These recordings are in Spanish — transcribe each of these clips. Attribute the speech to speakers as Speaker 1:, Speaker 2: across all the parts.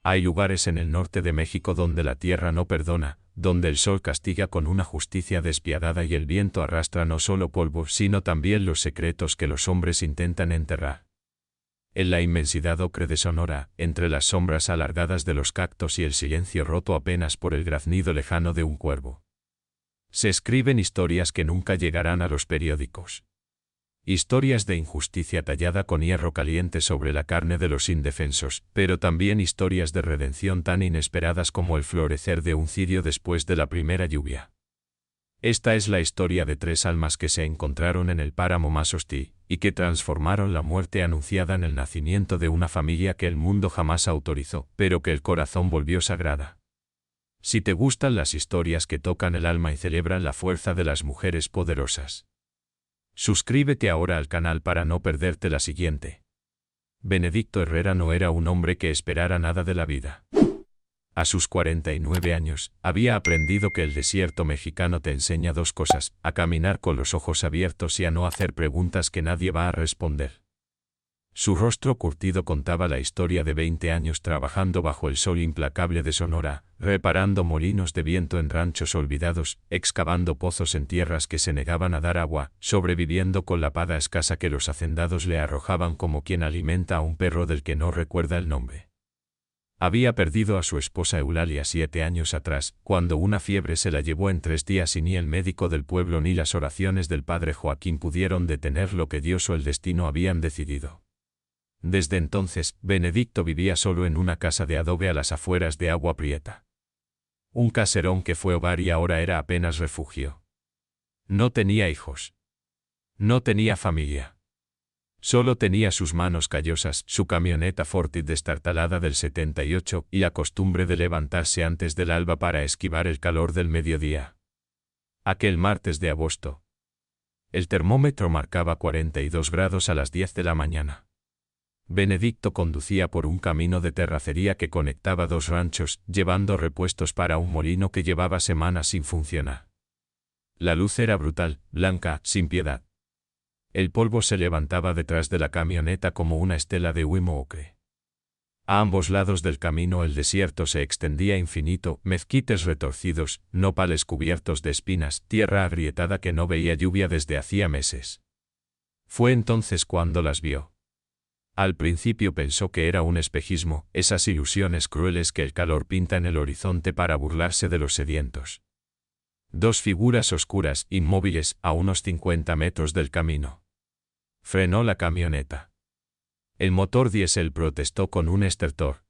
Speaker 1: Hay lugares en el norte de México donde la tierra no perdona, donde el sol castiga con una justicia despiadada y el viento arrastra no solo polvo sino también los secretos que los hombres intentan enterrar. En la inmensidad ocre de Sonora, entre las sombras alargadas de los cactos y el silencio roto apenas por el graznido lejano de un cuervo, se escriben historias que nunca llegarán a los periódicos. Historias de injusticia tallada con hierro caliente sobre la carne de los indefensos, pero también historias de redención tan inesperadas como el florecer de un cirio después de la primera lluvia. Esta es la historia de tres almas que se encontraron en el páramo más hostil, y que transformaron la muerte anunciada en el nacimiento de una familia que el mundo jamás autorizó, pero que el corazón volvió sagrada. Si te gustan las historias que tocan el alma y celebran la fuerza de las mujeres poderosas, suscríbete ahora al canal para no perderte la siguiente. Benedicto Herrera no era un hombre que esperara nada de la vida. A sus 49 años, había aprendido que el desierto mexicano te enseña dos cosas: a caminar con los ojos abiertos y a no hacer preguntas que nadie va a responder. Su rostro curtido contaba la historia de 20 años trabajando bajo el sol implacable de Sonora, reparando molinos de viento en ranchos olvidados, excavando pozos en tierras que se negaban a dar agua, sobreviviendo con la paga escasa que los hacendados le arrojaban como quien alimenta a un perro del que no recuerda el nombre. Había perdido a su esposa Eulalia 7 años atrás, cuando una fiebre se la llevó en 3 días y ni el médico del pueblo ni las oraciones del padre Joaquín pudieron detener lo que Dios o el destino habían decidido. Desde entonces, Benedicto vivía solo en una casa de adobe a las afueras de Agua Prieta. Un caserón que fue hogar y ahora era apenas refugio. No tenía hijos. No tenía familia. Solo tenía sus manos callosas, su camioneta Fortit destartalada del 78 y la costumbre de levantarse antes del alba para esquivar el calor del mediodía. Aquel martes de agosto, el termómetro marcaba 42 grados a las 10 de la mañana. Benedicto conducía por un camino de terracería que conectaba dos ranchos, llevando repuestos para un molino que llevaba semanas sin funcionar. La luz era brutal, blanca, sin piedad. El polvo se levantaba detrás de la camioneta como una estela de humo ocre. A ambos lados del camino el desierto se extendía infinito, mezquites retorcidos, nopales cubiertos de espinas, tierra agrietada que no veía lluvia desde hacía meses. Fue entonces cuando las vio. Al principio pensó que era un espejismo, esas ilusiones crueles que el calor pinta en el horizonte para burlarse de los sedientos. Dos figuras oscuras, inmóviles, a unos 50 metros del camino. Frenó la camioneta. El motor diésel protestó con un estertor.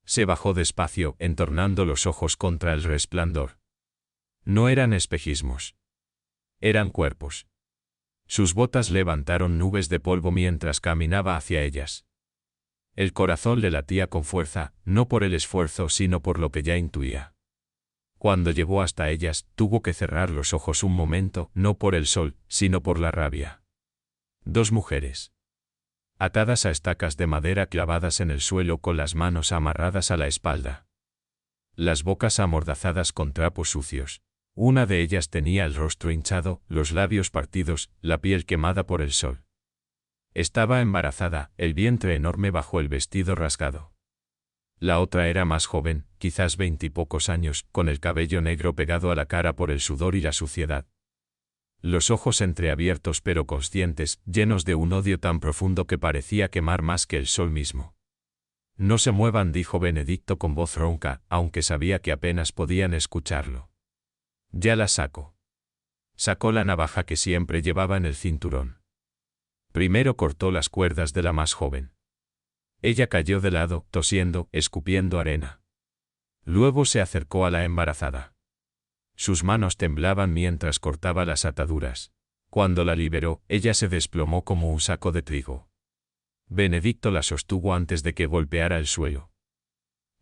Speaker 1: Se bajó despacio, entornando los ojos contra el resplandor. No eran espejismos. Eran cuerpos. Sus botas levantaron nubes de polvo mientras caminaba hacia ellas. El corazón le latía con fuerza, no por el esfuerzo sino por lo que ya intuía. Cuando llegó hasta ellas, tuvo que cerrar los ojos un momento, no por el sol, sino por la rabia. Dos mujeres, atadas a estacas de madera clavadas en el suelo con las manos amarradas a la espalda. Las bocas amordazadas con trapos sucios. Una de ellas tenía el rostro hinchado, los labios partidos, la piel quemada por el sol. Estaba embarazada, el vientre enorme bajo el vestido rasgado. La otra era más joven, quizás 20 y pocos años, con el cabello negro pegado a la cara por el sudor y la suciedad. Los ojos entreabiertos pero conscientes, llenos de un odio tan profundo que parecía quemar más que el sol mismo. No se muevan, dijo Benedicto con voz ronca, aunque sabía que apenas podían escucharlo. Ya la saco. Sacó la navaja que siempre llevaba en el cinturón. Primero cortó las cuerdas de la más joven. Ella cayó de lado, tosiendo, escupiendo arena. Luego se acercó a la embarazada. Sus manos temblaban mientras cortaba las ataduras. Cuando la liberó, ella se desplomó como un saco de trigo. Benedicto la sostuvo antes de que golpeara el suelo.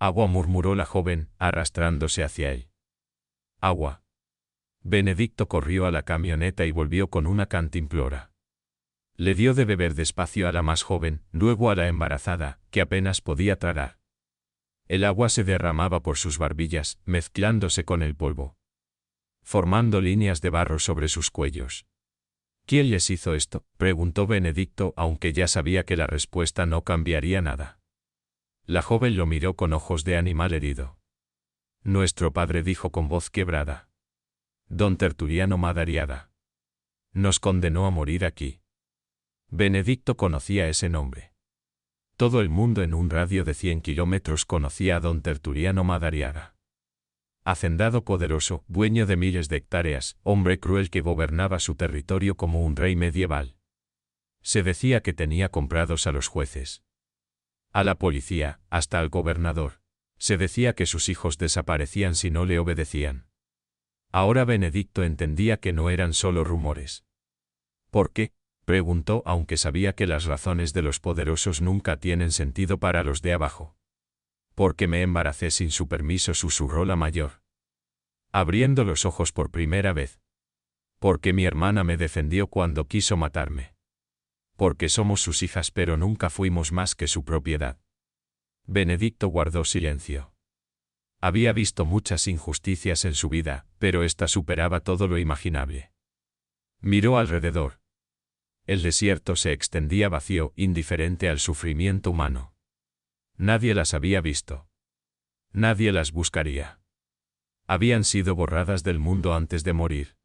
Speaker 1: Agua, murmuró la joven, arrastrándose hacia él. Agua. Benedicto corrió a la camioneta y volvió con una cantimplora. Le dio de beber despacio a la más joven, luego a la embarazada, que apenas podía tragar. El agua se derramaba por sus barbillas, mezclándose con el polvo, formando líneas de barro sobre sus cuellos. ¿Quién les hizo esto?, preguntó Benedicto, aunque ya sabía que la respuesta no cambiaría nada. La joven lo miró con ojos de animal herido. Nuestro padre dijo con voz quebrada. Don Tertuliano Madariaga. Nos condenó a morir aquí. Benedicto conocía ese nombre. Todo el mundo en un radio de 100 kilómetros conocía a don Tertuliano Madariaga. Hacendado poderoso, dueño de miles de hectáreas, hombre cruel que gobernaba su territorio como un rey medieval. Se decía que tenía comprados a los jueces, a la policía, hasta al gobernador. Se decía que sus hijos desaparecían si no le obedecían. Ahora Benedicto entendía que no eran solo rumores. ¿Por qué?, preguntó, aunque sabía que las razones de los poderosos nunca tienen sentido para los de abajo. Porque me embaracé sin su permiso, susurró la mayor, abriendo los ojos por primera vez. Porque mi hermana me defendió cuando quiso matarme. Porque somos sus hijas pero nunca fuimos más que su propiedad. Benedicto guardó silencio. Había visto muchas injusticias en su vida, pero esta superaba todo lo imaginable. Miró alrededor. El desierto se extendía vacío, indiferente al sufrimiento humano. Nadie las había visto. Nadie las buscaría. Habían sido borradas del mundo antes de morir.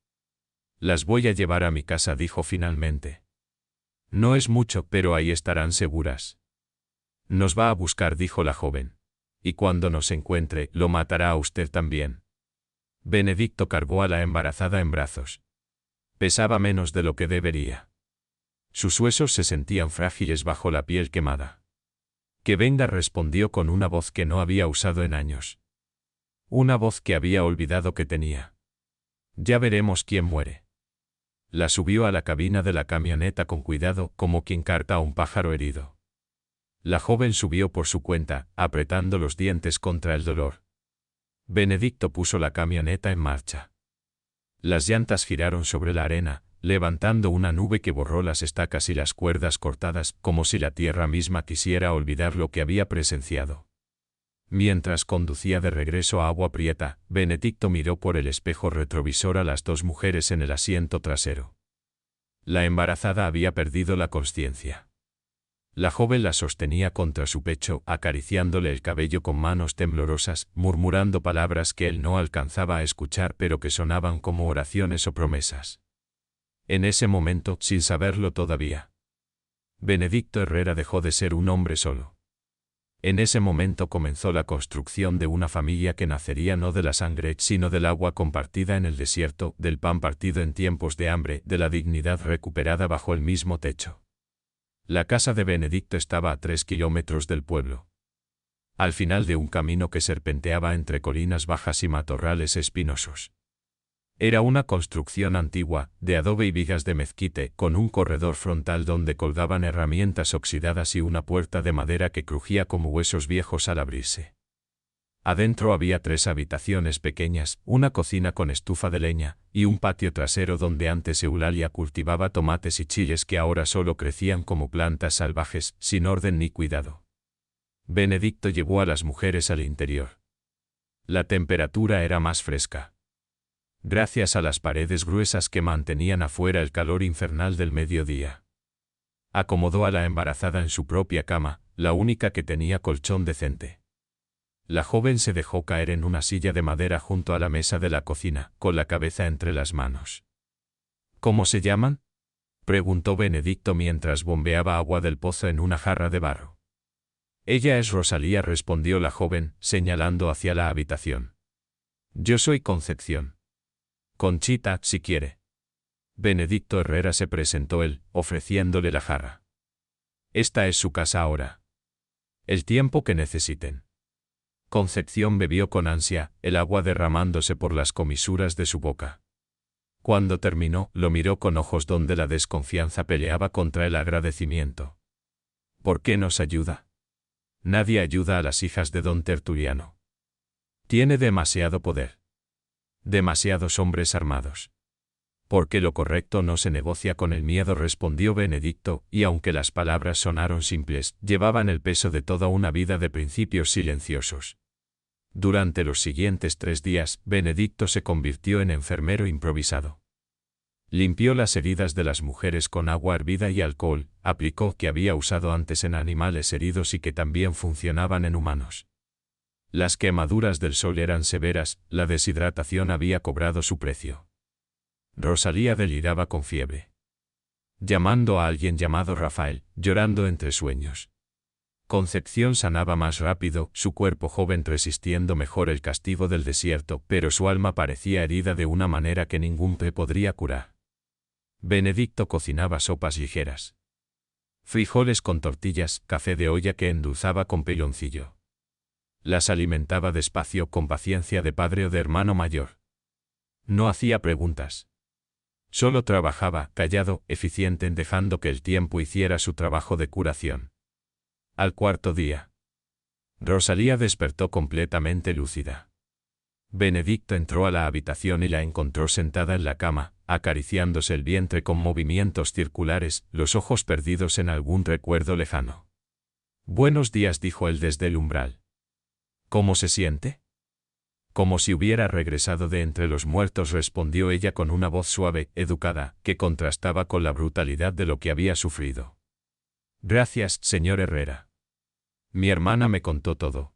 Speaker 1: Las voy a llevar a mi casa, dijo finalmente. No es mucho, pero ahí estarán seguras. Nos va a buscar, dijo la joven. Y cuando nos encuentre, lo matará a usted también. Benedicto cargó a la embarazada en brazos. Pesaba menos de lo que debería. Sus huesos se sentían frágiles bajo la piel quemada. Que venga, respondió con una voz que no había usado en años. Una voz que había olvidado que tenía. Ya veremos quién muere. La subió a la cabina de la camioneta con cuidado, como quien carga a un pájaro herido. La joven subió por su cuenta, apretando los dientes contra el dolor. Benedicto puso la camioneta en marcha. Las llantas giraron sobre la arena, levantando una nube que borró las estacas y las cuerdas cortadas, como si la tierra misma quisiera olvidar lo que había presenciado. Mientras conducía de regreso a Agua Prieta, Benedicto miró por el espejo retrovisor a las dos mujeres en el asiento trasero. La embarazada había perdido la consciencia. La joven la sostenía contra su pecho, acariciándole el cabello con manos temblorosas, murmurando palabras que él no alcanzaba a escuchar pero que sonaban como oraciones o promesas. En ese momento, sin saberlo todavía, Benedicto Herrera dejó de ser un hombre solo. En ese momento comenzó la construcción de una familia que nacería no de la sangre, sino del agua compartida en el desierto, del pan partido en tiempos de hambre, de la dignidad recuperada bajo el mismo techo. La casa de Benedicto estaba a 3 kilómetros del pueblo. Al final de un camino que serpenteaba entre colinas bajas y matorrales espinosos. Era una construcción antigua, de adobe y vigas de mezquite, con un corredor frontal donde colgaban herramientas oxidadas y una puerta de madera que crujía como huesos viejos al abrirse. Adentro había 3 habitaciones pequeñas, una cocina con estufa de leña, y un patio trasero donde antes Eulalia cultivaba tomates y chiles que ahora solo crecían como plantas salvajes, sin orden ni cuidado. Benedicto llevó a las mujeres al interior. La temperatura era más fresca. Gracias a las paredes gruesas que mantenían afuera el calor infernal del mediodía. Acomodó a la embarazada en su propia cama, la única que tenía colchón decente. La joven se dejó caer en una silla de madera junto a la mesa de la cocina, con la cabeza entre las manos. ¿Cómo se llaman?, preguntó Benedicto mientras bombeaba agua del pozo en una jarra de barro. Ella es Rosalía, respondió la joven, señalando hacia la habitación. Yo soy Concepción. Conchita, si quiere. Benedicto Herrera se presentó él, ofreciéndole la jarra. Esta es su casa ahora. El tiempo que necesiten. Concepción bebió con ansia, el agua derramándose por las comisuras de su boca. Cuando terminó, lo miró con ojos donde la desconfianza peleaba contra el agradecimiento. ¿Por qué nos ayuda? Nadie ayuda a las hijas de don Tertuliano. Tiene demasiado poder. Demasiados hombres armados. Porque lo correcto no se negocia con el miedo, respondió Benedicto, y aunque las palabras sonaron simples, llevaban el peso de toda una vida de principios silenciosos. Durante los siguientes 3 días, Benedicto se convirtió en enfermero improvisado. Limpió las heridas de las mujeres con agua hervida y alcohol, aplicó que había usado antes en animales heridos y que también funcionaban en humanos. Las quemaduras del sol eran severas, la deshidratación había cobrado su precio. Rosalía deliraba con fiebre. Llamando a alguien llamado Rafael, llorando entre sueños. Concepción sanaba más rápido, su cuerpo joven resistiendo mejor el castigo del desierto, pero su alma parecía herida de una manera que ningún té podría curar. Benedicto cocinaba sopas ligeras. Frijoles con tortillas, café de olla que endulzaba con piloncillo. Las alimentaba despacio con paciencia de padre o de hermano mayor. No hacía preguntas. Solo trabajaba, callado, eficiente, dejando que el tiempo hiciera su trabajo de curación. Al cuarto día, Rosalía despertó completamente lúcida. Benedicto entró a la habitación y la encontró sentada en la cama, acariciándose el vientre con movimientos circulares, los ojos perdidos en algún recuerdo lejano. «Buenos días», dijo él desde el umbral. «¿Cómo se siente?» Como si hubiera regresado de entre los muertos, respondió ella con una voz suave, educada, que contrastaba con la brutalidad de lo que había sufrido. «Gracias, señor Herrera. Mi hermana me contó todo.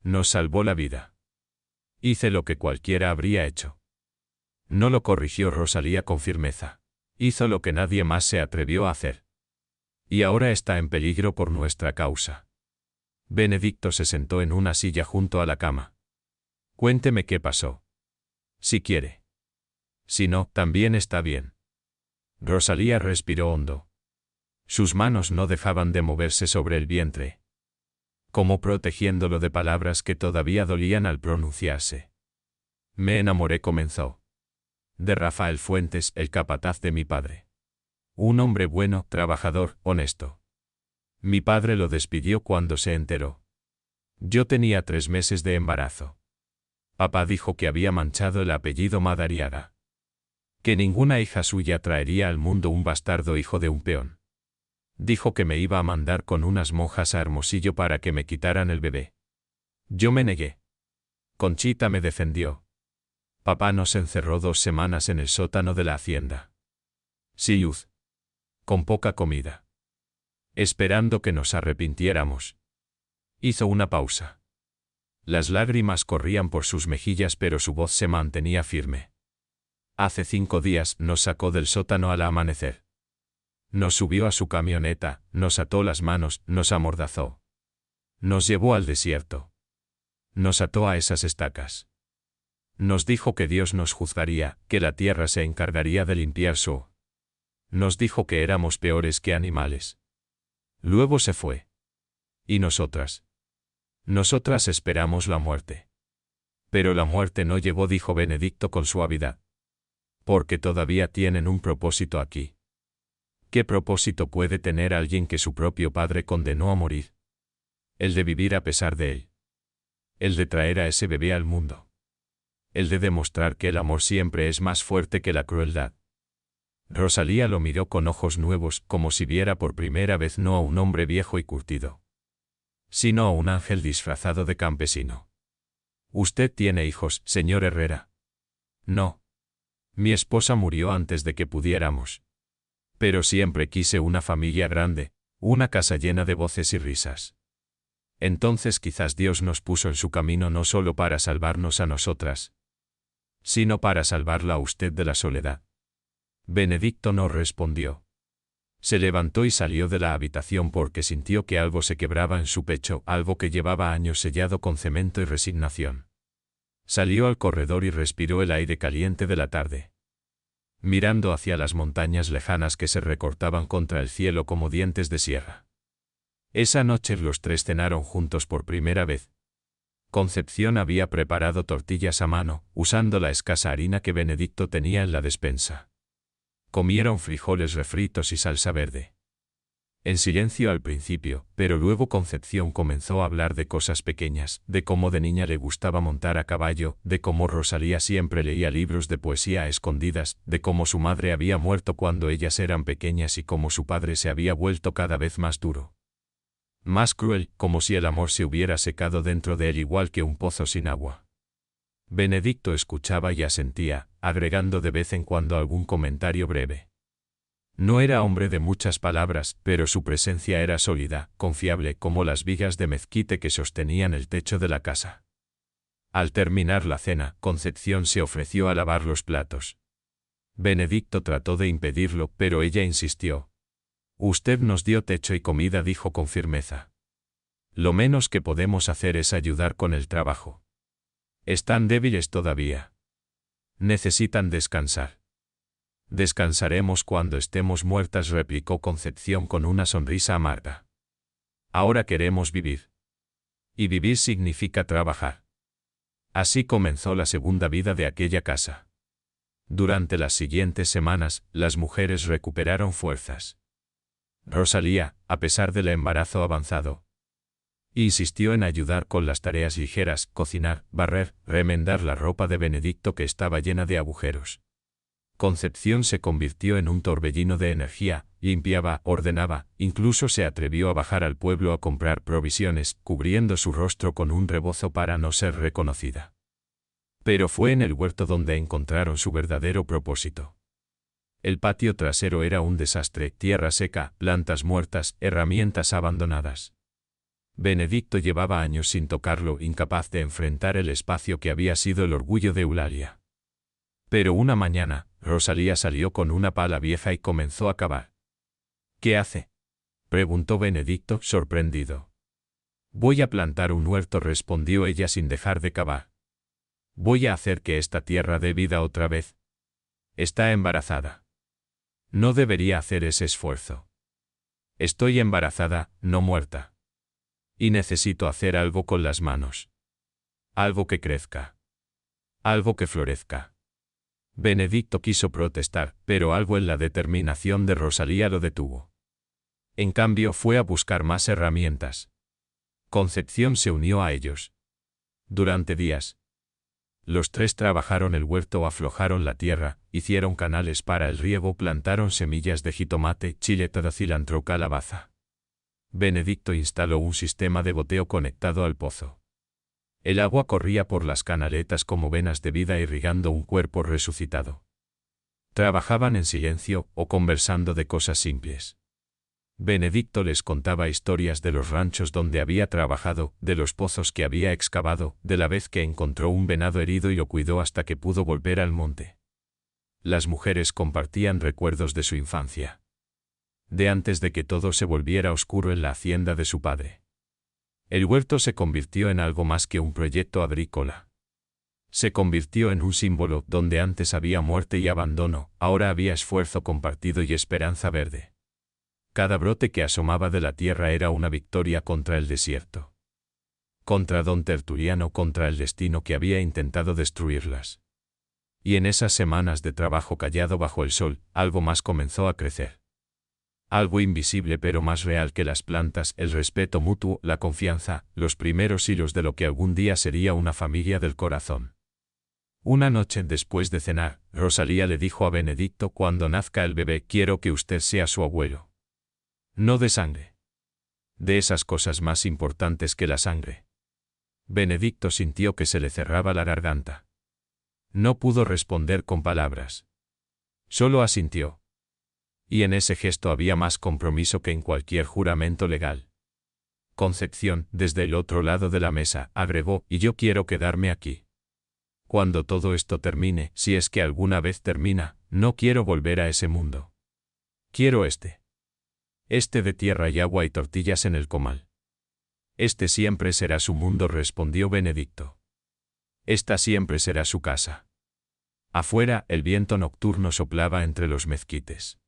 Speaker 1: Nos salvó la vida. Hice lo que cualquiera habría hecho». No lo corrigió Rosalía con firmeza. Hizo lo que nadie más se atrevió a hacer. Y ahora está en peligro por nuestra causa. Benedicto se sentó en una silla junto a la cama. «Cuénteme qué pasó. Si quiere. Si no, también está bien». Rosalía respiró hondo. Sus manos no dejaban de moverse sobre el vientre, como protegiéndolo de palabras que todavía dolían al pronunciarse. «Me enamoré», comenzó. «De Rafael Fuentes, el capataz de mi padre. Un hombre bueno, trabajador, honesto. Mi padre lo despidió cuando se enteró. Yo tenía 3 meses de embarazo. Papá dijo que había manchado el apellido Madariaga. Que ninguna hija suya traería al mundo un bastardo hijo de un peón. Dijo que me iba a mandar con unas monjas a Hermosillo para que me quitaran el bebé. Yo me negué. Conchita me defendió. Papá nos encerró 2 semanas en el sótano de la hacienda. Sin luz. Con poca comida. Esperando que nos arrepintiéramos». Hizo una pausa. Las lágrimas corrían por sus mejillas, pero su voz se mantenía firme. «Hace 5 días nos sacó del sótano al amanecer. Nos subió a su camioneta, nos ató las manos, nos amordazó. Nos llevó al desierto. Nos ató a esas estacas. Nos dijo que Dios nos juzgaría, que la tierra se encargaría de limpiar su. Nos dijo que éramos peores que animales. Luego se fue. ¿Y nosotras? Nosotras esperamos la muerte». «Pero la muerte no llegó», dijo Benedicto con suavidad. «Porque todavía tienen un propósito aquí». «¿Qué propósito puede tener alguien que su propio padre condenó a morir?» «El de vivir a pesar de él. El de traer a ese bebé al mundo. El de demostrar que el amor siempre es más fuerte que la crueldad». Rosalía lo miró con ojos nuevos, como si viera por primera vez no a un hombre viejo y curtido, sino a un ángel disfrazado de campesino. «¿Usted tiene hijos, señor Herrera?» «No. Mi esposa murió antes de que pudiéramos. Pero siempre quise una familia grande, una casa llena de voces y risas. Entonces quizás Dios nos puso en su camino no solo para salvarnos a nosotras, sino para salvarla a usted de la soledad». Benedicto no respondió. Se levantó y salió de la habitación porque sintió que algo se quebraba en su pecho, algo que llevaba años sellado con cemento y resignación. Salió al corredor y respiró el aire caliente de la tarde, mirando hacia las montañas lejanas que se recortaban contra el cielo como dientes de sierra. Esa noche los 3 cenaron juntos por primera vez. Concepción había preparado tortillas a mano, usando la escasa harina que Benedicto tenía en la despensa. Comieron frijoles refritos y salsa verde. En silencio al principio, pero luego Concepción comenzó a hablar de cosas pequeñas, de cómo de niña le gustaba montar a caballo, de cómo Rosalía siempre leía libros de poesía a escondidas, de cómo su madre había muerto cuando ellas eran pequeñas y cómo su padre se había vuelto cada vez más duro. Más cruel, como si el amor se hubiera secado dentro de él igual que un pozo sin agua. Benedicto escuchaba y asentía, agregando de vez en cuando algún comentario breve. No era hombre de muchas palabras, pero su presencia era sólida, confiable como las vigas de mezquite que sostenían el techo de la casa. Al terminar la cena, Concepción se ofreció a lavar los platos. Benedicto trató de impedirlo, pero ella insistió. Usted nos dio techo y comida, dijo con firmeza. Lo menos que podemos hacer es ayudar con el trabajo. Están débiles todavía. Necesitan descansar. Descansaremos cuando estemos muertas, replicó Concepción con una sonrisa amarga. Ahora queremos vivir. Y vivir significa trabajar. Así comenzó la segunda vida de aquella casa. Durante las siguientes semanas, las mujeres recuperaron fuerzas. Rosalía, a pesar del embarazo avanzado, insistió en ayudar con las tareas ligeras, cocinar, barrer, remendar la ropa de Benedicto que estaba llena de agujeros. Concepción se convirtió en un torbellino de energía, limpiaba, ordenaba, incluso se atrevió a bajar al pueblo a comprar provisiones, cubriendo su rostro con un rebozo para no ser reconocida. Pero fue en el huerto donde encontraron su verdadero propósito. El patio trasero era un desastre, tierra seca, plantas muertas, herramientas abandonadas. Benedicto llevaba años sin tocarlo, incapaz de enfrentar el espacio que había sido el orgullo de Eulalia. Pero una mañana, Rosalía salió con una pala vieja y comenzó a cavar. ¿Qué hace?, preguntó Benedicto, sorprendido. Voy a plantar un huerto, respondió ella sin dejar de cavar. Voy a hacer que esta tierra dé vida otra vez. Está embarazada. No debería hacer ese esfuerzo. Estoy embarazada, no muerta. Y necesito hacer algo con las manos. Algo que crezca. Algo que florezca. Benedicto quiso protestar, pero algo en la determinación de Rosalía lo detuvo. En cambio, fue a buscar más herramientas. Concepción se unió a ellos. Durante días, los tres trabajaron el huerto, aflojaron la tierra, hicieron canales para el riego, plantaron semillas de jitomate, chile, cilantro, calabaza. Benedicto instaló un sistema de goteo conectado al pozo. El agua corría por las canaletas como venas de vida, irrigando un cuerpo resucitado. Trabajaban en silencio o conversando de cosas simples. Benedicto les contaba historias de los ranchos donde había trabajado, de los pozos que había excavado, de la vez que encontró un venado herido y lo cuidó hasta que pudo volver al monte. Las mujeres compartían recuerdos de su infancia. De antes de que todo se volviera oscuro en la hacienda de su padre. El huerto se convirtió en algo más que un proyecto agrícola. Se convirtió en un símbolo donde antes había muerte y abandono, ahora había esfuerzo compartido y esperanza verde. Cada brote que asomaba de la tierra era una victoria contra el desierto. Contra don Tertuliano, contra el destino que había intentado destruirlas. Y en esas semanas de trabajo callado bajo el sol, algo más comenzó a crecer. Algo invisible pero más real que las plantas, el respeto mutuo, la confianza, los primeros hilos de lo que algún día sería una familia del corazón. Una noche después de cenar, Rosalía le dijo a Benedicto: cuando nazca el bebé, quiero que usted sea su abuelo. No de sangre. De esas cosas más importantes que la sangre. Benedicto sintió que se le cerraba la garganta. No pudo responder con palabras. Solo asintió. Y en ese gesto había más compromiso que en cualquier juramento legal. Concepción, desde el otro lado de la mesa, agregó: y yo quiero quedarme aquí. Cuando todo esto termine, si es que alguna vez termina, no quiero volver a ese mundo. Quiero este de tierra y agua y tortillas en el comal. Este siempre será su mundo, respondió Benedicto. Esta siempre será su casa. Afuera, el viento nocturno soplaba entre los mezquites.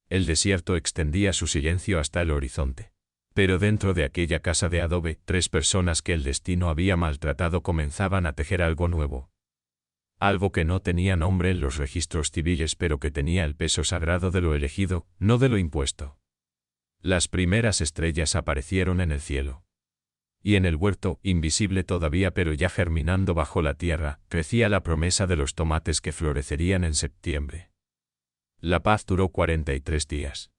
Speaker 1: El desierto extendía su silencio hasta el horizonte. Pero dentro de aquella casa de adobe, tres personas que el destino había maltratado comenzaban a tejer algo nuevo. Algo que no tenía nombre en los registros civiles, pero que tenía el peso sagrado de lo elegido, no de lo impuesto. Las primeras estrellas aparecieron en el cielo. Y en el huerto, invisible todavía pero ya germinando bajo la tierra, crecía la promesa de los tomates que florecerían en septiembre. La paz duró 43 días.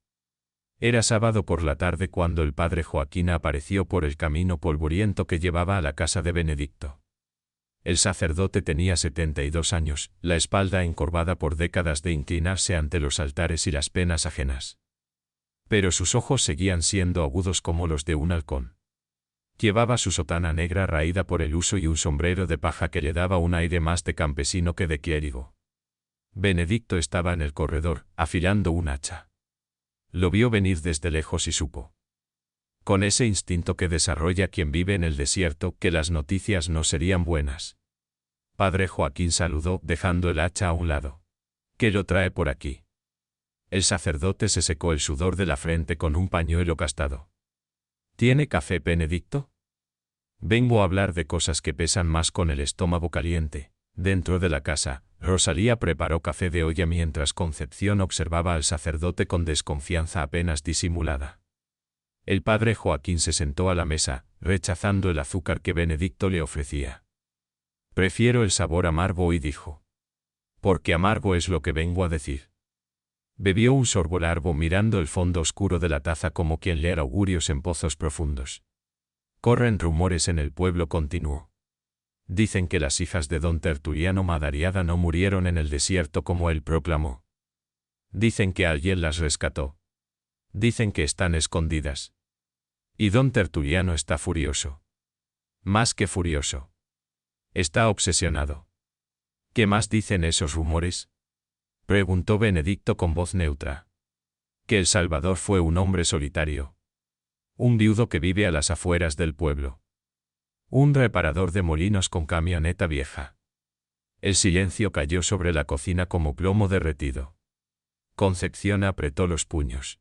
Speaker 1: Era sábado por la tarde cuando el padre Joaquín apareció por el camino polvoriento que llevaba a la casa de Benedicto. El sacerdote tenía 72 años, la espalda encorvada por décadas de inclinarse ante los altares y las penas ajenas. Pero sus ojos seguían siendo agudos como los de un halcón. Llevaba su sotana negra raída por el uso y un sombrero de paja que le daba un aire más de campesino que de clérigo. Benedicto estaba en el corredor, afilando un hacha. Lo vio venir desde lejos y supo, con ese instinto que desarrolla quien vive en el desierto, que las noticias no serían buenas. Padre Joaquín saludó, dejando el hacha a un lado. ¿Qué lo trae por aquí? El sacerdote se secó el sudor de la frente con un pañuelo gastado. ¿Tiene café, Benedicto? Vengo a hablar de cosas que pesan más con el estómago caliente. Dentro de la casa, Rosalía preparó café de olla mientras Concepción observaba al sacerdote con desconfianza apenas disimulada. El padre Joaquín se sentó a la mesa, rechazando el azúcar que Benedicto le ofrecía. Prefiero el sabor amargo, y dijo. Porque amargo es lo que vengo a decir. Bebió un sorbo largo mirando el fondo oscuro de la taza como quien lee augurios en pozos profundos. Corren rumores en el pueblo, continuó. Dicen que las hijas de don Tertuliano Madariaga no murieron en el desierto como él proclamó. Dicen que alguien las rescató. Dicen que están escondidas. Y don Tertuliano está furioso. Más que furioso. Está obsesionado. ¿Qué más dicen esos rumores? Preguntó Benedicto con voz neutra. Que el Salvador fue un hombre solitario. Un viudo que vive a las afueras del pueblo. Un reparador de molinos con camioneta vieja. El silencio cayó sobre la cocina como plomo derretido. Concepción apretó los puños.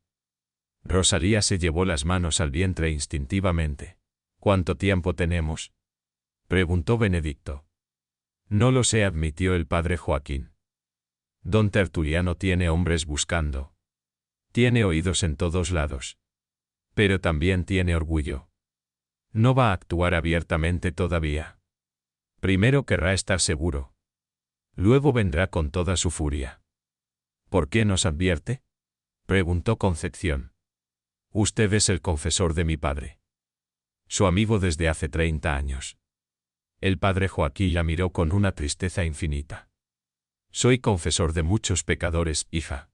Speaker 1: Rosalía se llevó las manos al vientre instintivamente. ¿Cuánto tiempo tenemos? Preguntó Benedicto. No lo sé, admitió el padre Joaquín. Don Tertuliano tiene hombres buscando. Tiene oídos en todos lados. Pero también tiene orgullo. No va a actuar abiertamente todavía. Primero querrá estar seguro. Luego vendrá con toda su furia. ¿Por qué nos advierte? Preguntó Concepción. Usted es el confesor de mi padre. Su amigo desde hace 30 años. El padre Joaquín la miró con una tristeza infinita. Soy confesor de muchos pecadores, hija.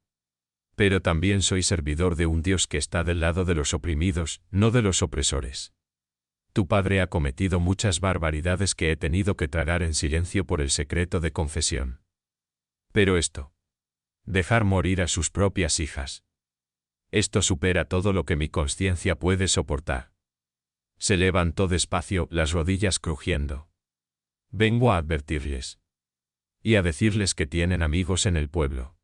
Speaker 1: Pero también soy servidor de un Dios que está del lado de los oprimidos, no de los opresores. Tu padre ha cometido muchas barbaridades que he tenido que tragar en silencio por el secreto de confesión. Pero esto. Dejar morir a sus propias hijas. Esto supera todo lo que mi conciencia puede soportar. Se levantó despacio, las rodillas crujiendo. Vengo a advertirles. Y a decirles que tienen amigos en el pueblo.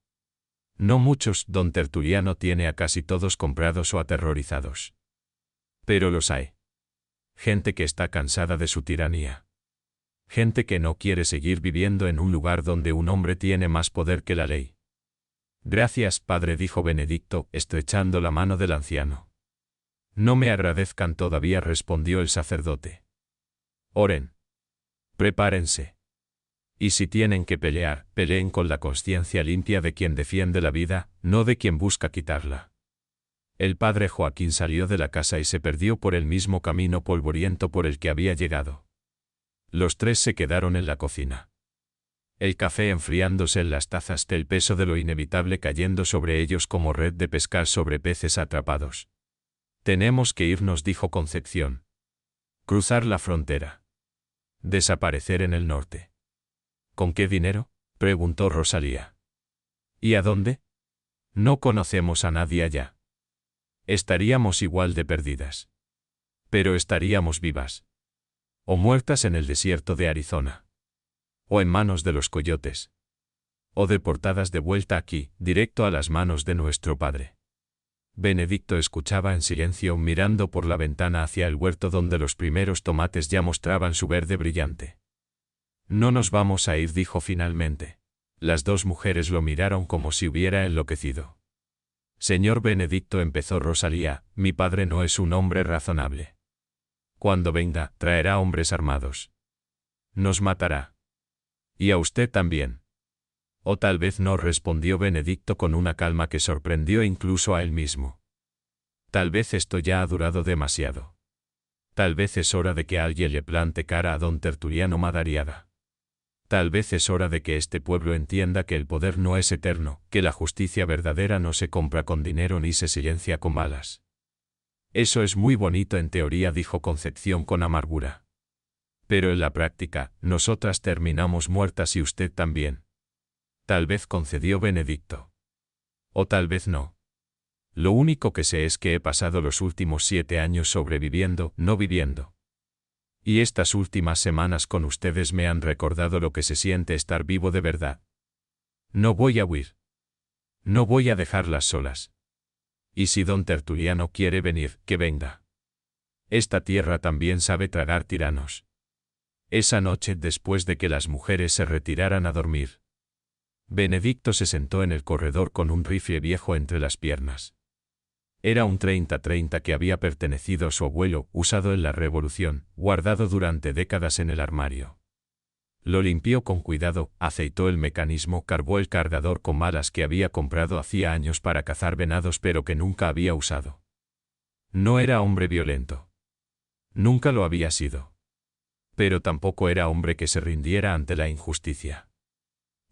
Speaker 1: No muchos, don Tertuliano tiene a casi todos comprados o aterrorizados. Pero los hay. Gente que está cansada de su tiranía. Gente que no quiere seguir viviendo en un lugar donde un hombre tiene más poder que la ley. Gracias, padre, dijo Benedicto, estrechando la mano del anciano. No me agradezcan todavía, respondió el sacerdote. Oren. Prepárense. Y si tienen que pelear, peleen con la conciencia limpia de quien defiende la vida, no de quien busca quitarla. El padre Joaquín salió de la casa y se perdió por el mismo camino polvoriento por el que había llegado. Los tres se quedaron en la cocina. El café enfriándose en las tazas, el peso de lo inevitable cayendo sobre ellos como red de pescar sobre peces atrapados. Tenemos que irnos, dijo Concepción. Cruzar la frontera. Desaparecer en el norte. ¿Con qué dinero? Preguntó Rosalía. ¿Y a dónde? No conocemos a nadie allá. Estaríamos igual de perdidas. Pero estaríamos vivas. O muertas en el desierto de Arizona. O en manos de los coyotes. O deportadas de vuelta aquí, directo a las manos de nuestro padre. Benedicto escuchaba en silencio, mirando por la ventana hacia el huerto donde los primeros tomates ya mostraban su verde brillante. No nos vamos a ir, dijo finalmente. Las dos mujeres lo miraron como si hubiera enloquecido. Señor Benedicto, empezó Rosalía, mi padre no es un hombre razonable. Cuando venga, traerá hombres armados. Nos matará. Y a usted también. O tal vez no, respondió Benedicto con una calma que sorprendió incluso a él mismo. Tal vez esto ya ha durado demasiado. Tal vez es hora de que alguien le plante cara a don Tertuliano Madariaga. Tal vez es hora de que este pueblo entienda que el poder no es eterno, que la justicia verdadera no se compra con dinero ni se silencia con balas. Eso es muy bonito en teoría, dijo Concepción con amargura. Pero en la práctica, nosotras terminamos muertas y usted también. Tal vez, concedió Benedicto. O tal vez no. Lo único que sé es que he pasado los últimos 7 años sobreviviendo, no viviendo. Y estas últimas semanas con ustedes me han recordado lo que se siente estar vivo de verdad. No voy a huir. No voy a dejarlas solas. Y si don Tertuliano quiere venir, que venga. Esta tierra también sabe tragar tiranos. Esa noche, después de que las mujeres se retiraran a dormir, Benedicto se sentó en el corredor con un rifle viejo entre las piernas. Era un 30-30 que había pertenecido a su abuelo, usado en la Revolución, guardado durante décadas en el armario. Lo limpió con cuidado, aceitó el mecanismo, cargó el cargador con balas que había comprado hacía años para cazar venados pero que nunca había usado. No era hombre violento. Nunca lo había sido. Pero tampoco era hombre que se rindiera ante la injusticia.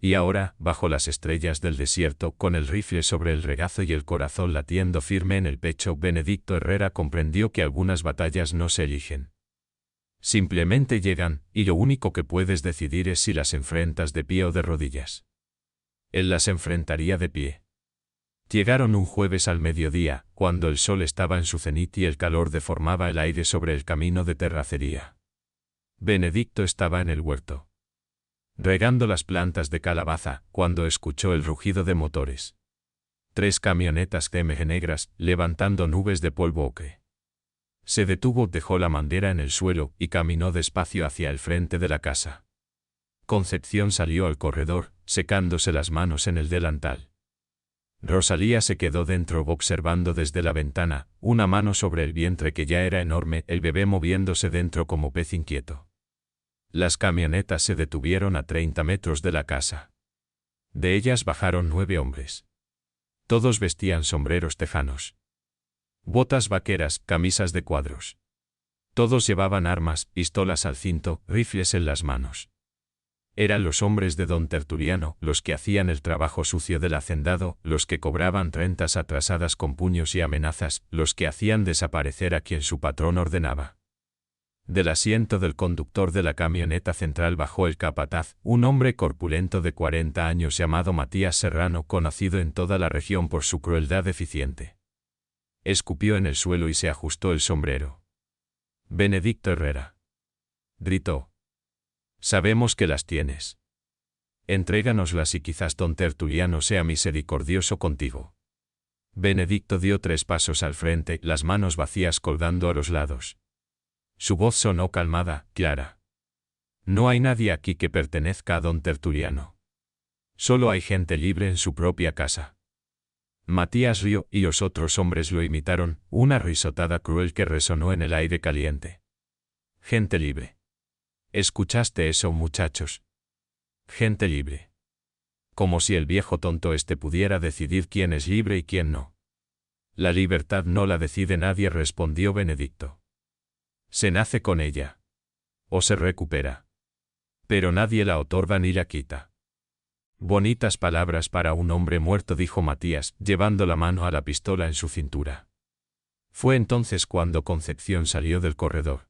Speaker 1: Y ahora, bajo las estrellas del desierto, con el rifle sobre el regazo y el corazón latiendo firme en el pecho, Benedicto Herrera comprendió que algunas batallas no se eligen. Simplemente llegan, y lo único que puedes decidir es si las enfrentas de pie o de rodillas. Él las enfrentaría de pie. Llegaron un jueves al mediodía, cuando el sol estaba en su cenit y el calor deformaba el aire sobre el camino de terracería. Benedicto estaba en el huerto, regando las plantas de calabaza, cuando escuchó el rugido de motores. 3 camionetas TMG negras, levantando nubes de polvo ocre. Se detuvo, dejó la manguera en el suelo y caminó despacio hacia el frente de la casa. Concepción salió al corredor, secándose las manos en el delantal. Rosalía se quedó dentro observando desde la ventana, una mano sobre el vientre que ya era enorme, el bebé moviéndose dentro como pez inquieto. Las camionetas se detuvieron a 30 metros de la casa. De ellas bajaron 9 hombres. Todos vestían sombreros tejanos, botas vaqueras, camisas de cuadros. Todos llevaban armas, pistolas al cinto, rifles en las manos. Eran los hombres de don Tertuliano, los que hacían el trabajo sucio del hacendado, los que cobraban rentas atrasadas con puños y amenazas, los que hacían desaparecer a quien su patrón ordenaba. Del asiento del conductor de la camioneta central bajó el capataz, un hombre corpulento de 40 años llamado Matías Serrano, conocido en toda la región por su crueldad eficiente. Escupió en el suelo y se ajustó el sombrero. Benedicto Herrera, gritó. Sabemos que las tienes. Entréganoslas y quizás don Tertuliano sea misericordioso contigo. Benedicto dio 3 pasos al frente, las manos vacías colgando a los lados. Su voz sonó calmada, clara. No hay nadie aquí que pertenezca a don Tertuliano. Solo hay gente libre en su propia casa. Matías rió y los otros hombres lo imitaron, una risotada cruel que resonó en el aire caliente. Gente libre. ¿Escuchaste eso, muchachos? Gente libre. Como si el viejo tonto este pudiera decidir quién es libre y quién no. La libertad no la decide nadie, respondió Benedicto. Se nace con ella. O se recupera. Pero nadie la otorga ni la quita. Bonitas palabras para un hombre muerto, dijo Matías, llevando la mano a la pistola en su cintura. Fue entonces cuando Concepción salió del corredor.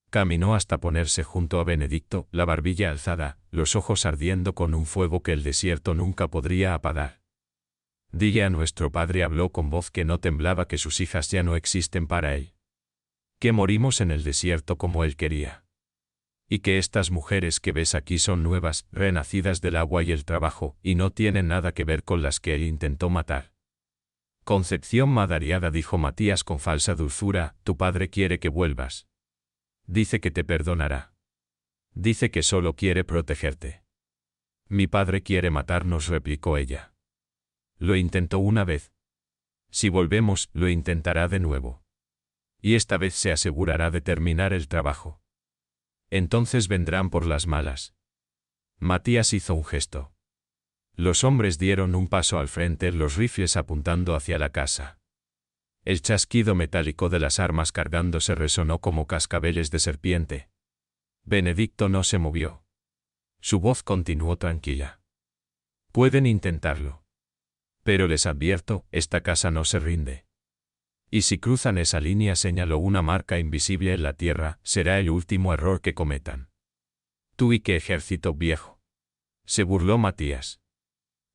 Speaker 1: Caminó hasta ponerse junto a Benedicto, la barbilla alzada, los ojos ardiendo con un fuego que el desierto nunca podría apagar. Dile a nuestro padre, habló con voz que no temblaba, que sus hijas ya no existen para él. Que morimos en el desierto como él quería. Y que estas mujeres que ves aquí son nuevas, renacidas del agua y el trabajo, y no tienen nada que ver con las que él intentó matar. Concepción madariada, dijo Matías con falsa dulzura, tu padre quiere que vuelvas. Dice que te perdonará. Dice que solo quiere protegerte. Mi padre quiere matarnos, replicó ella. Lo intentó una vez. Si volvemos, lo intentará de nuevo. Y esta vez se asegurará de terminar el trabajo. Entonces vendrán por las malas. Matías hizo un gesto. Los hombres dieron un paso al frente, los rifles apuntando hacia la casa. El chasquido metálico de las armas cargándose resonó como cascabeles de serpiente. Benedicto no se movió. Su voz continuó tranquila. Pueden intentarlo. Pero les advierto, esta casa no se rinde. Y si cruzan esa línea, señaló una marca invisible en la tierra, será el último error que cometan. ¿Tú y qué ejército viejo?, se burló Matías.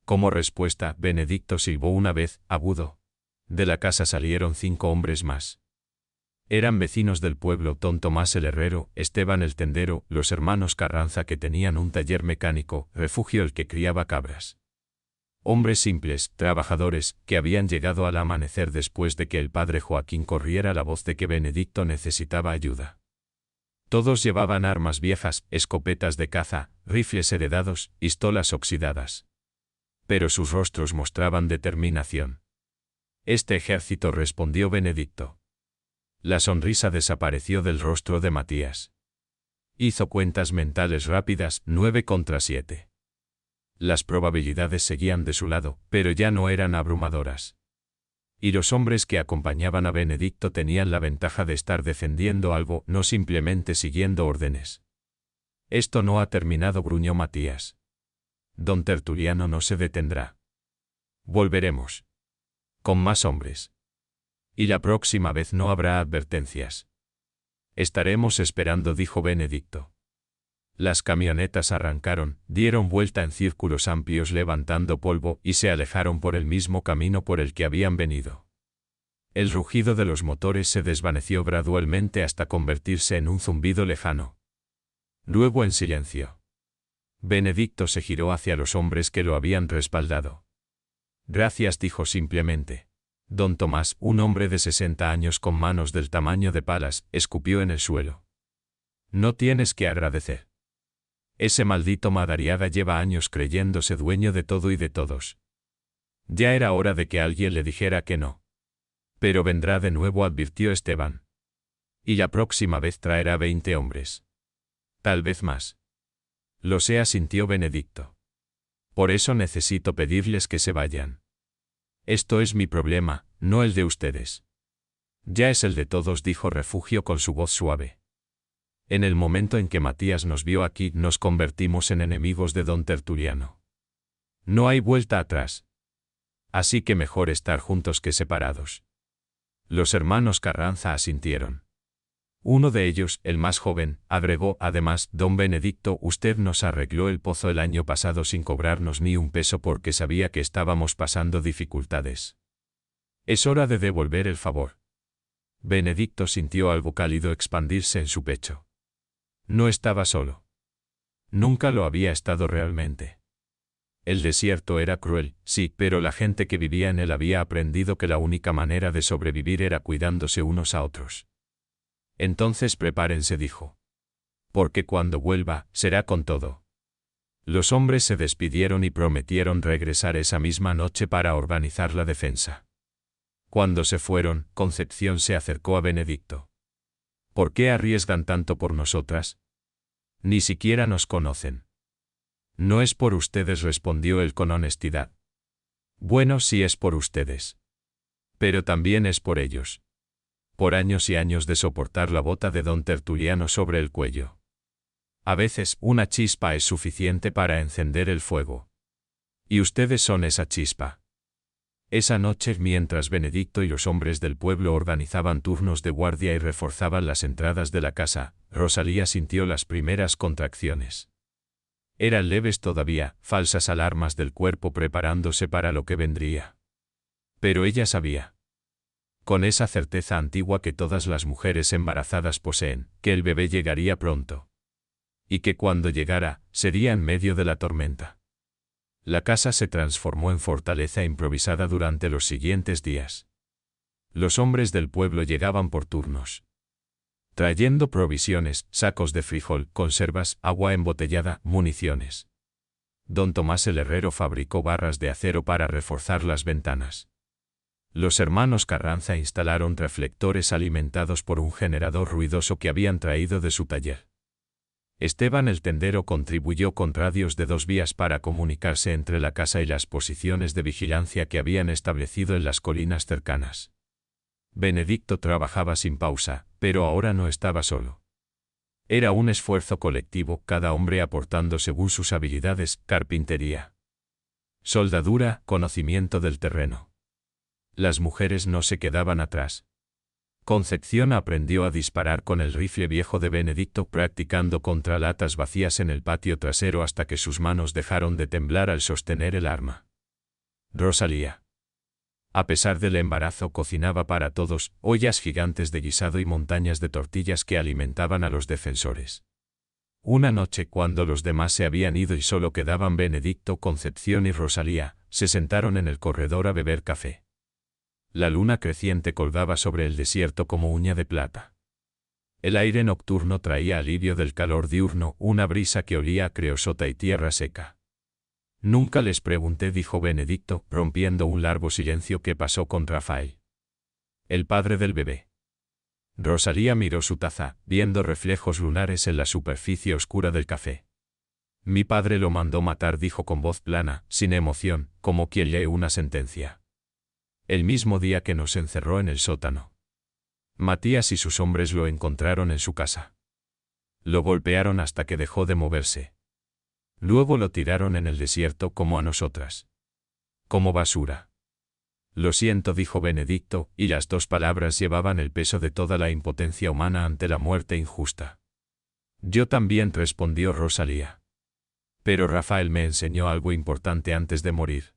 Speaker 1: Como respuesta, Benedicto silbó una vez, agudo. De la casa salieron 5 hombres más. Eran vecinos del pueblo: don Tomás el herrero, Esteban el tendero, los hermanos Carranza, que tenían un taller mecánico, Refugio el que criaba cabras. Hombres simples, trabajadores, que habían llegado al amanecer después de que el padre Joaquín corriera la voz de que Benedicto necesitaba ayuda. Todos llevaban armas viejas, escopetas de caza, rifles heredados, pistolas oxidadas. Pero sus rostros mostraban determinación. Este ejército, respondió Benedicto. La sonrisa desapareció del rostro de Matías. Hizo cuentas mentales rápidas: 9 contra 7. Las probabilidades seguían de su lado, pero ya no eran abrumadoras. Y los hombres que acompañaban a Benedicto tenían la ventaja de estar defendiendo algo, no simplemente siguiendo órdenes. Esto no ha terminado, gruñó Matías. Don Tertuliano no se detendrá. Volveremos. Con más hombres. Y la próxima vez no habrá advertencias. Estaremos esperando, dijo Benedicto. Las camionetas arrancaron, dieron vuelta en círculos amplios levantando polvo y se alejaron por el mismo camino por el que habían venido. El rugido de los motores se desvaneció gradualmente hasta convertirse en un zumbido lejano. Luego en silencio. Benedicto se giró hacia los hombres que lo habían respaldado. Gracias, dijo simplemente. Don Tomás, un hombre de 60 años con manos del tamaño de palas, escupió en el suelo. No tienes que agradecer. Ese maldito Madariaga lleva años creyéndose dueño de todo y de todos. Ya era hora de que alguien le dijera que no. Pero vendrá de nuevo, advirtió Esteban. Y la próxima vez traerá 20 hombres. Tal vez más. Lo sé, asintió Benedicto. Por eso necesito pedirles que se vayan. Esto es mi problema, no el de ustedes. Ya es el de todos, dijo Refugio con su voz suave. En el momento en que Matías nos vio aquí, nos convertimos en enemigos de don Tertuliano. No hay vuelta atrás. Así que mejor estar juntos que separados. Los hermanos Carranza asintieron. Uno de ellos, el más joven, agregó: además, don Benedicto, usted nos arregló el pozo el año pasado sin cobrarnos ni un peso porque sabía que estábamos pasando dificultades. Es hora de devolver el favor. Benedicto sintió algo cálido expandirse en su pecho. No estaba solo. Nunca lo había estado realmente. El desierto era cruel, sí, pero la gente que vivía en él había aprendido que la única manera de sobrevivir era cuidándose unos a otros. Entonces prepárense, dijo. Porque cuando vuelva, será con todo. Los hombres se despidieron y prometieron regresar esa misma noche para organizar la defensa. Cuando se fueron, Concepción se acercó a Benedicto. ¿Por qué arriesgan tanto por nosotras? Ni siquiera nos conocen. No es por ustedes, respondió él con honestidad. Bueno, sí es por ustedes. Pero también es por ellos. Por años y años de soportar la bota de don Tertuliano sobre el cuello. A veces, una chispa es suficiente para encender el fuego. Y ustedes son esa chispa. Esa noche, mientras Benedicto y los hombres del pueblo organizaban turnos de guardia y reforzaban las entradas de la casa, Rosalía sintió las primeras contracciones. Eran leves todavía, falsas alarmas del cuerpo preparándose para lo que vendría. Pero ella sabía, con esa certeza antigua que todas las mujeres embarazadas poseen, que el bebé llegaría pronto. Y que cuando llegara, sería en medio de la tormenta. La casa se transformó en fortaleza improvisada durante los siguientes días. Los hombres del pueblo llegaban por turnos, trayendo provisiones, sacos de frijol, conservas, agua embotellada, municiones. Don Tomás el herrero fabricó barras de acero para reforzar las ventanas. Los hermanos Carranza instalaron reflectores alimentados por un generador ruidoso que habían traído de su taller. Esteban el tendero contribuyó con radios de 2 vías para comunicarse entre la casa y las posiciones de vigilancia que habían establecido en las colinas cercanas. Benedicto trabajaba sin pausa, pero ahora no estaba solo. Era un esfuerzo colectivo, cada hombre aportando según sus habilidades, carpintería, soldadura, conocimiento del terreno. Las mujeres no se quedaban atrás. Concepción aprendió a disparar con el rifle viejo de Benedicto, practicando contra latas vacías en el patio trasero hasta que sus manos dejaron de temblar al sostener el arma. Rosalía, a pesar del embarazo, cocinaba para todos, ollas gigantes de guisado y montañas de tortillas que alimentaban a los defensores. Una noche, cuando los demás se habían ido y solo quedaban Benedicto, Concepción y Rosalía, se sentaron en el corredor a beber café. La luna creciente colgaba sobre el desierto como uña de plata. El aire nocturno traía alivio del calor diurno, una brisa que olía a creosota y tierra seca. Nunca les pregunté, dijo Benedicto, rompiendo un largo silencio. ¿Qué pasó con Rafael, el padre del bebé? Rosalía miró su taza, viendo reflejos lunares en la superficie oscura del café. Mi padre lo mandó matar, dijo con voz plana, sin emoción, como quien lee una sentencia. El mismo día que nos encerró en el sótano. Matías y sus hombres lo encontraron en su casa. Lo golpearon hasta que dejó de moverse. Luego lo tiraron en el desierto como a nosotras. Como basura. Lo siento, dijo Benedicto, y las dos palabras llevaban el peso de toda la impotencia humana ante la muerte injusta. Yo también, respondió Rosalía. Pero Rafael me enseñó algo importante antes de morir.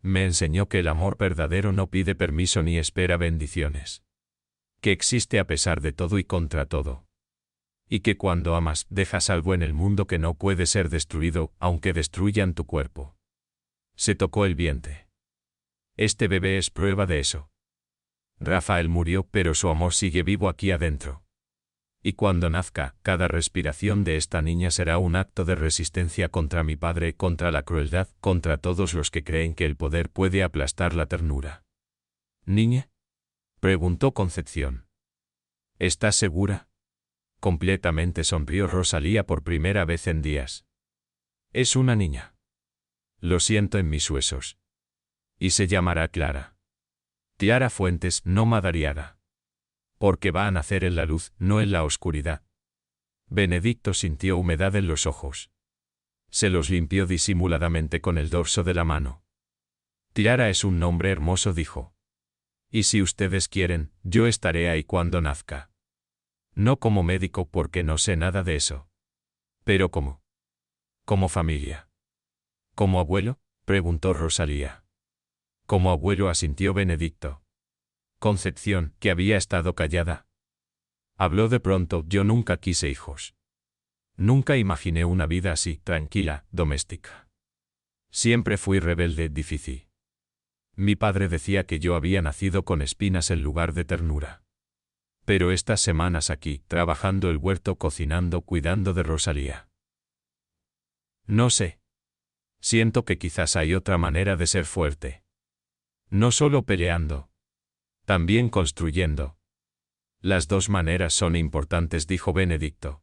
Speaker 1: Me enseñó que el amor verdadero no pide permiso ni espera bendiciones. Que existe a pesar de todo y contra todo. Y que cuando amas, dejas algo en el mundo que no puede ser destruido, aunque destruyan tu cuerpo. Se tocó el vientre. Este bebé es prueba de eso. Rafael murió, pero su amor sigue vivo aquí adentro. Y cuando nazca, cada respiración de esta niña será un acto de resistencia contra mi padre, contra la crueldad, contra todos los que creen que el poder puede aplastar la ternura. ¿Niña?, preguntó Concepción. ¿Estás segura? Completamente, sonrió Rosalía por primera vez en días. Es una niña. Lo siento en mis huesos. Y se llamará Clara. Tiara Fuentes, no Madariaga. Porque va a nacer en la luz, no en la oscuridad. Benedicto sintió humedad en los ojos. Se los limpió disimuladamente con el dorso de la mano. Tiara es un nombre hermoso, dijo. Y si ustedes quieren, yo estaré ahí cuando nazca. No como médico, porque no sé nada de eso. Pero como familia. ¿Como abuelo?, preguntó Rosalía. Como abuelo, asintió Benedicto. Concepción, que había estado callada, habló de pronto. Yo nunca quise hijos. Nunca imaginé una vida así, tranquila, doméstica. Siempre fui rebelde, difícil. Mi padre decía que yo había nacido con espinas en lugar de ternura. Pero estas semanas aquí, trabajando el huerto, cocinando, cuidando de Rosalía. No sé. Siento que quizás hay otra manera de ser fuerte. No solo peleando. También construyendo. Las dos maneras son importantes, dijo Benedicto.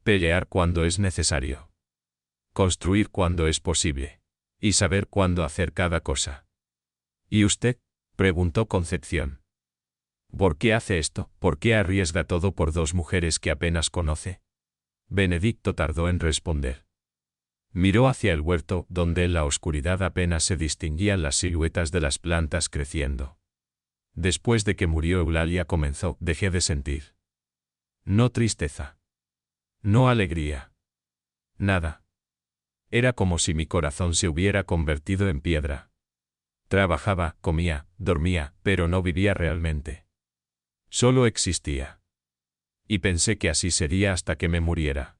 Speaker 1: Pelear cuando es necesario. Construir cuando es posible. Y saber cuándo hacer cada cosa. ¿Y usted?, preguntó Concepción. ¿Por qué hace esto? ¿Por qué arriesga todo por dos mujeres que apenas conoce? Benedicto tardó en responder. Miró hacia el huerto, donde en la oscuridad apenas se distinguían las siluetas de las plantas creciendo. Después de que murió Eulalia, comenzó, dejé de sentir. No tristeza. No alegría. Nada. Era como si mi corazón se hubiera convertido en piedra. Trabajaba, comía, dormía, pero no vivía realmente. Solo existía. Y pensé que así sería hasta que me muriera.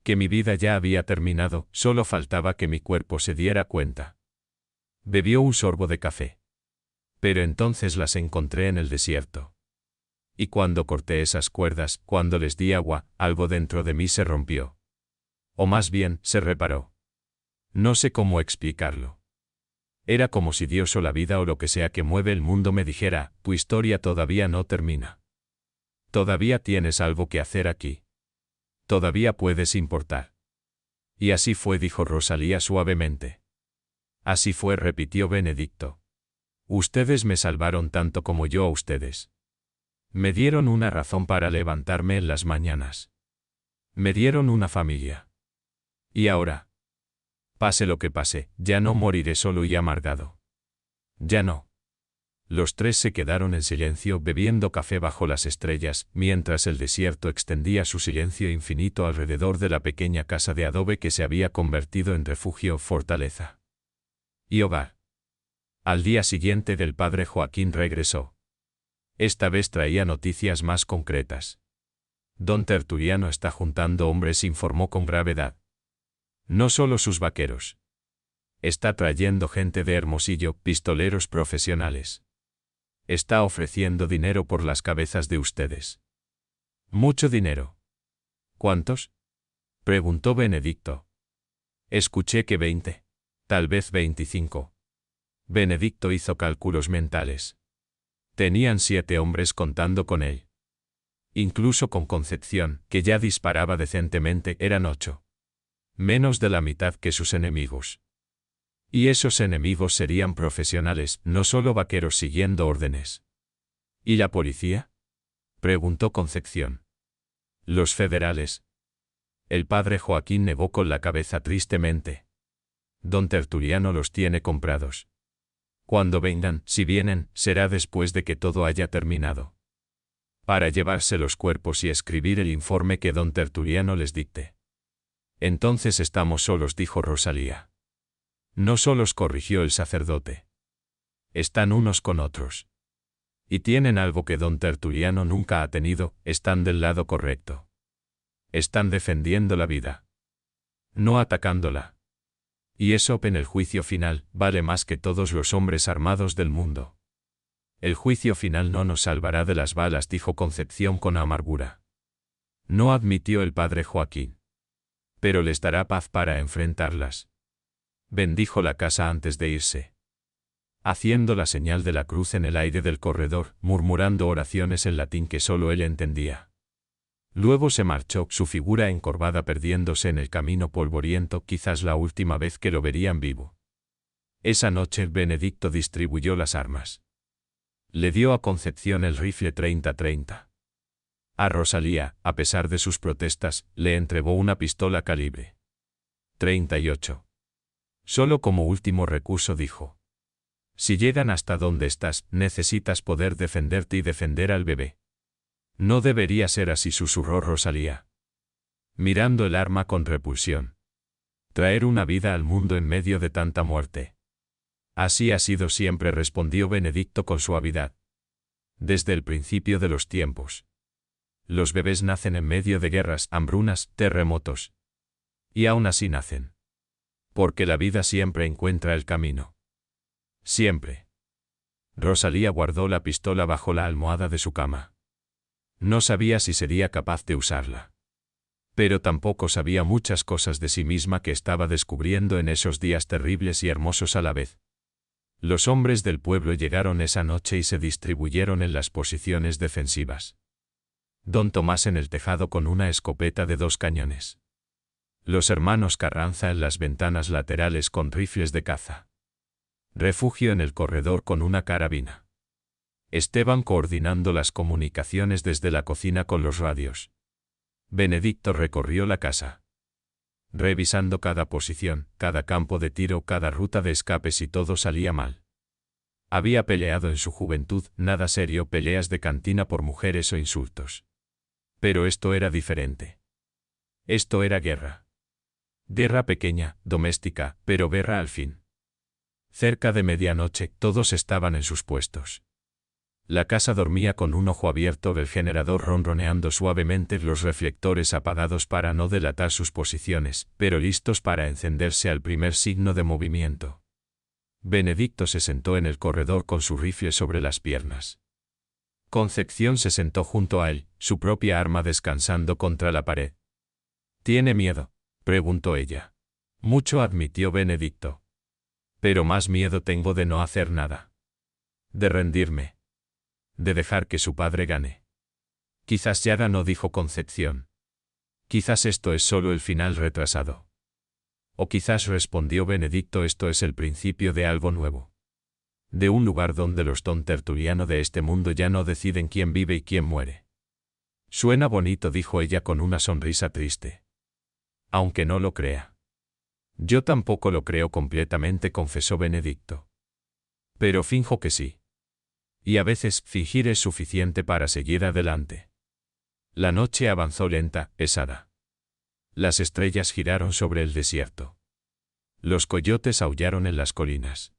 Speaker 1: Que mi vida ya había terminado, solo faltaba que mi cuerpo se diera cuenta. Bebió un sorbo de café. Pero entonces las encontré en el desierto. Y cuando corté esas cuerdas, cuando les di agua, algo dentro de mí se rompió. O más bien, se reparó. No sé cómo explicarlo. Era como si Dios o la vida o lo que sea que mueve el mundo me dijera, tu historia todavía no termina. Todavía tienes algo que hacer aquí. Todavía puedes importar. Y así fue, dijo Rosalía suavemente. Así fue, repitió Benedicto. Ustedes me salvaron tanto como yo a ustedes. Me dieron una razón para levantarme en las mañanas. Me dieron una familia. Y ahora, pase lo que pase, ya no moriré solo y amargado. Ya no. Los tres se quedaron en silencio bebiendo café bajo las estrellas, mientras el desierto extendía su silencio infinito alrededor de la pequeña casa de adobe que se había convertido en refugio, fortaleza y hogar. Al día siguiente el padre Joaquín regresó. Esta vez traía noticias más concretas. Don Tertuliano está juntando hombres, informó con gravedad. No solo sus vaqueros. Está trayendo gente de Hermosillo, pistoleros profesionales. Está ofreciendo dinero por las cabezas de ustedes. Mucho dinero. ¿Cuántos? Preguntó Benedicto. Escuché que 20. Tal vez 25. Benedicto hizo cálculos mentales. Tenían 7 hombres contando con él. Incluso con Concepción, que ya disparaba decentemente, eran 8. Menos de la mitad que sus enemigos. Y esos enemigos serían profesionales, no solo vaqueros siguiendo órdenes. ¿Y la policía? Preguntó Concepción. Los federales. El padre Joaquín negó con la cabeza tristemente. Don Tertuliano los tiene comprados. Cuando vengan, si vienen, será después de que todo haya terminado. Para llevarse los cuerpos y escribir el informe que don Tertuliano les dicte. Entonces estamos solos, dijo Rosalía. No solos, corrigió el sacerdote. Están unos con otros. Y tienen algo que don Tertuliano nunca ha tenido, están del lado correcto. Están defendiendo la vida. No atacándola. Y eso en el juicio final vale más que todos los hombres armados del mundo. El juicio final no nos salvará de las balas, dijo Concepción con amargura. No admitió el padre Joaquín. Pero les dará paz para enfrentarlas. Bendijo la casa antes de irse. Haciendo la señal de la cruz en el aire del corredor, murmurando oraciones en latín que solo él entendía. Luego se marchó, su figura encorvada perdiéndose en el camino polvoriento, quizás la última vez que lo verían vivo. Esa noche Benedicto distribuyó las armas. Le dio a Concepción el rifle 30-30. A Rosalía, a pesar de sus protestas, le entregó una pistola calibre 38. Solo como último recurso dijo. Si llegan hasta donde estás, necesitas poder defenderte y defender al bebé. No debería ser así, susurró Rosalía, mirando el arma con repulsión. Traer una vida al mundo en medio de tanta muerte. Así ha sido siempre, respondió Benedicto con suavidad. Desde el principio de los tiempos. Los bebés nacen en medio de guerras, hambrunas, terremotos. Y aún así nacen. Porque la vida siempre encuentra el camino. Siempre. Rosalía guardó la pistola bajo la almohada de su cama. No sabía si sería capaz de usarla. Pero tampoco sabía muchas cosas de sí misma que estaba descubriendo en esos días terribles y hermosos a la vez. Los hombres del pueblo llegaron esa noche y se distribuyeron en las posiciones defensivas. Don Tomás en el tejado con una escopeta de 2 cañones. Los hermanos Carranza en las ventanas laterales con rifles de caza. Refugio en el corredor con una carabina. Esteban coordinando las comunicaciones desde la cocina con los radios. Benedicto recorrió la casa. Revisando cada posición, cada campo de tiro, cada ruta de escape si todo salía mal. Había peleado en su juventud, nada serio, peleas de cantina por mujeres o insultos. Pero esto era diferente. Esto era guerra. Guerra pequeña, doméstica, pero guerra al fin. Cerca de medianoche, todos estaban en sus puestos. La casa dormía con un ojo abierto, el generador ronroneando suavemente, los reflectores apagados para no delatar sus posiciones, pero listos para encenderse al primer signo de movimiento. Benedicto se sentó en el corredor con su rifle sobre las piernas. Concepción se sentó junto a él, su propia arma descansando contra la pared. ¿Tiene miedo?, preguntó ella. Mucho, admitió Benedicto. Pero más miedo tengo de no hacer nada. De rendirme. De dejar que su padre gane. Quizás ya ganó, dijo Concepción. Quizás esto es solo el final retrasado. O quizás, respondió Benedicto, esto es el principio de algo nuevo. De un lugar donde los don Tertuliano de este mundo ya no deciden quién vive y quién muere. Suena bonito, dijo ella con una sonrisa triste. Aunque no lo crea. Yo tampoco lo creo completamente, confesó Benedicto. Pero finjo que sí. Y a veces fingir es suficiente para seguir adelante. La noche avanzó lenta, pesada. Las estrellas giraron sobre el desierto. Los coyotes aullaron en las colinas.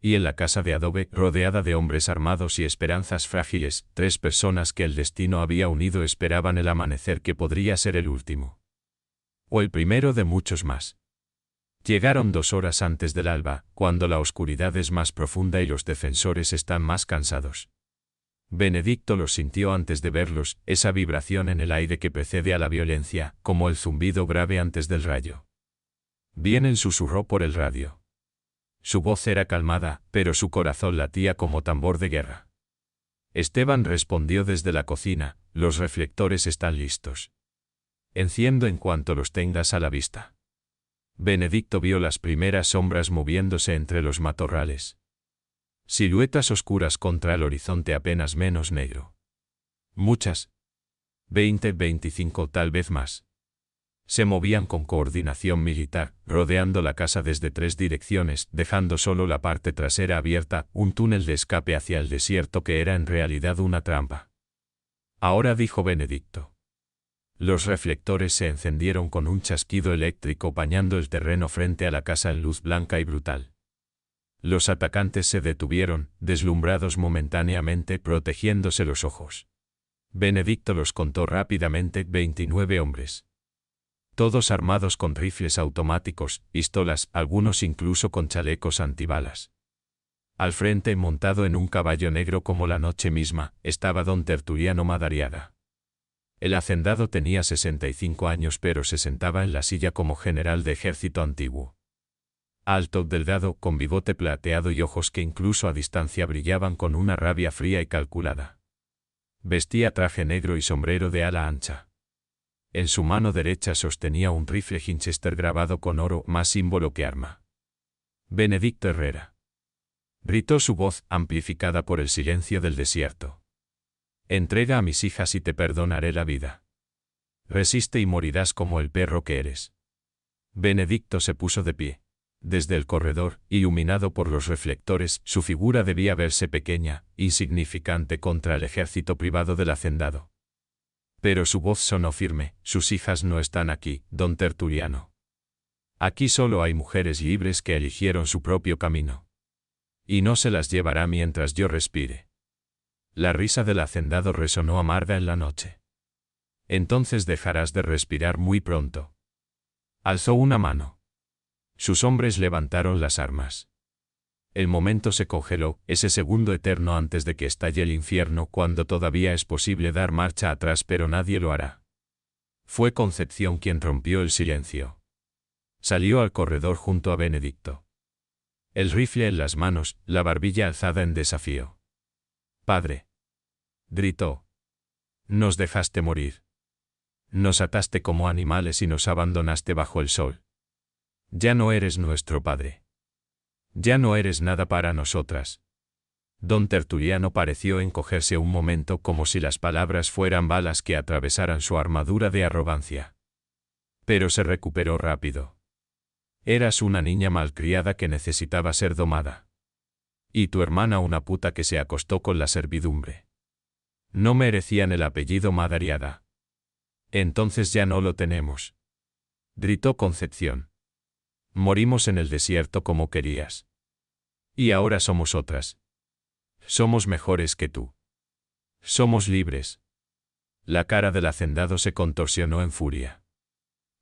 Speaker 1: Y en la casa de adobe, rodeada de hombres armados y esperanzas frágiles, 3 personas que el destino había unido esperaban el amanecer que podría ser el último. O el primero de muchos más. Llegaron 2 horas antes del alba, cuando la oscuridad es más profunda y los defensores están más cansados. Benedicto los sintió antes de verlos, esa vibración en el aire que precede a la violencia, como el zumbido grave antes del rayo. Vienen, susurró por el radio. Su voz era calmada, pero su corazón latía como tambor de guerra. Esteban respondió desde la cocina, los reflectores están listos. Enciendo en cuanto los tengas a la vista. Benedicto vio las primeras sombras moviéndose entre los matorrales. Siluetas oscuras contra el horizonte apenas menos negro. Muchas. 20, 25, tal vez más. Se movían con coordinación militar, rodeando la casa desde 3 direcciones, dejando solo la parte trasera abierta, un túnel de escape hacia el desierto que era en realidad una trampa. Ahora, dijo Benedicto. Los reflectores se encendieron con un chasquido eléctrico bañando el terreno frente a la casa en luz blanca y brutal. Los atacantes se detuvieron, deslumbrados momentáneamente, protegiéndose los ojos. Benedicto los contó rápidamente, 29 hombres. Todos armados con rifles automáticos, pistolas, algunos incluso con chalecos antibalas. Al frente, montado en un caballo negro como la noche misma, estaba don Tertuliano Madariaga. El hacendado tenía 65 años, pero se sentaba en la silla como general de ejército antiguo. Alto, delgado, con bigote plateado y ojos que incluso a distancia brillaban con una rabia fría y calculada. Vestía traje negro y sombrero de ala ancha. En su mano derecha sostenía un rifle Winchester grabado con oro, más símbolo que arma. Benedicto Herrera. Gritó su voz, amplificada por el silencio del desierto. Entrega a mis hijas y te perdonaré la vida. Resiste y morirás como el perro que eres. Benedicto se puso de pie. Desde el corredor, iluminado por los reflectores, su figura debía verse pequeña, insignificante contra el ejército privado del hacendado. Pero su voz sonó firme: sus hijas no están aquí, don Tertuliano. Aquí solo hay mujeres libres que eligieron su propio camino. Y no se las llevará mientras yo respire. La risa del hacendado resonó amarga en la noche. Entonces dejarás de respirar muy pronto. Alzó una mano. Sus hombres levantaron las armas. El momento se congeló, ese segundo eterno antes de que estalle el infierno, cuando todavía es posible dar marcha atrás pero nadie lo hará. Fue Concepción quien rompió el silencio. Salió al corredor junto a Benedicto. El rifle en las manos, la barbilla alzada en desafío. Padre. Gritó. Nos dejaste morir. Nos ataste como animales y nos abandonaste bajo el sol. Ya no eres nuestro padre. Ya no eres nada para nosotras. Don Tertuliano pareció encogerse un momento como si las palabras fueran balas que atravesaran su armadura de arrogancia. Pero se recuperó rápido. Eras una niña malcriada que necesitaba ser domada. Y tu hermana una puta que se acostó con la servidumbre. No merecían el apellido Madariaga. Entonces ya no lo tenemos. Gritó Concepción. Morimos en el desierto como querías. Y ahora somos otras. Somos mejores que tú. Somos libres. La cara del hacendado se contorsionó en furia.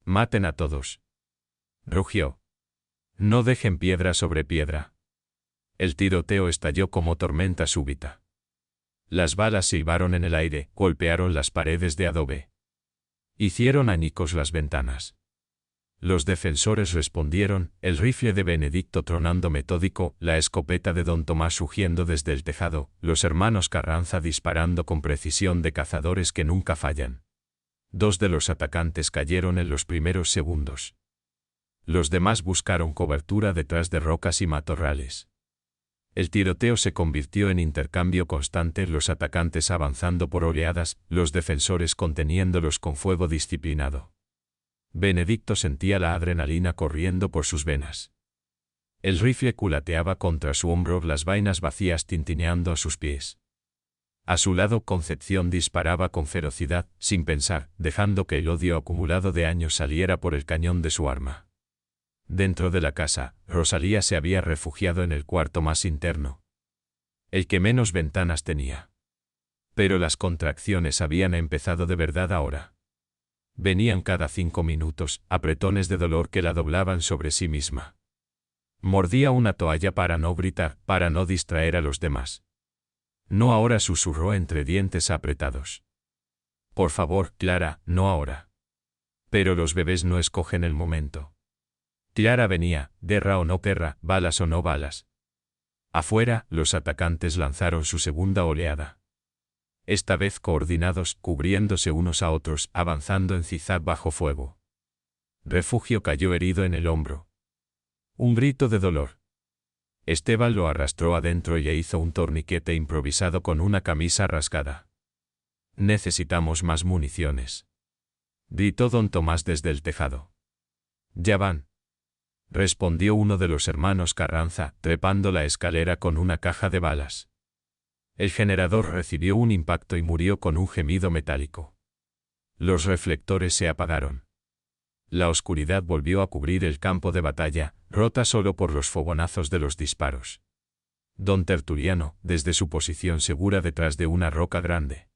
Speaker 1: Maten a todos. Rugió. No dejen piedra sobre piedra. El tiroteo estalló como tormenta súbita. Las balas silbaron en el aire, golpearon las paredes de adobe. Hicieron añicos las ventanas. Los defensores respondieron, el rifle de Benedicto tronando metódico, la escopeta de don Tomás rugiendo desde el tejado, los hermanos Carranza disparando con precisión de cazadores que nunca fallan. 2 de los atacantes cayeron en los primeros segundos. Los demás buscaron cobertura detrás de rocas y matorrales. El tiroteo se convirtió en intercambio constante, los atacantes avanzando por oleadas, los defensores conteniéndolos con fuego disciplinado. Benedicto sentía la adrenalina corriendo por sus venas. El rifle culateaba contra su hombro, las vainas vacías tintineando a sus pies. A su lado, Concepción disparaba con ferocidad, sin pensar, dejando que el odio acumulado de años saliera por el cañón de su arma. Dentro de la casa, Rosalía se había refugiado en el cuarto más interno, el que menos ventanas tenía. Pero las contracciones habían empezado de verdad ahora. Venían cada 5 minutos, apretones de dolor que la doblaban sobre sí misma. Mordía una toalla para no gritar, para no distraer a los demás. No ahora, susurró entre dientes apretados. Por favor, Clara, no ahora. Pero los bebés no escogen el momento. Clara venía, guerra o no guerra, balas o no balas. Afuera, los atacantes lanzaron su segunda oleada. Esta vez coordinados, cubriéndose unos a otros, avanzando en zigzag bajo fuego. Refugio cayó herido en el hombro. Un grito de dolor. Esteban lo arrastró adentro y le hizo un torniquete improvisado con una camisa rasgada. Necesitamos más municiones, gritó don Tomás desde el tejado. Ya van, respondió uno de los hermanos Carranza, trepando la escalera con una caja de balas. El generador recibió un impacto y murió con un gemido metálico. Los reflectores se apagaron. La oscuridad volvió a cubrir el campo de batalla, rota solo por los fogonazos de los disparos. Don Tertuliano, desde su posición segura detrás de una roca grande,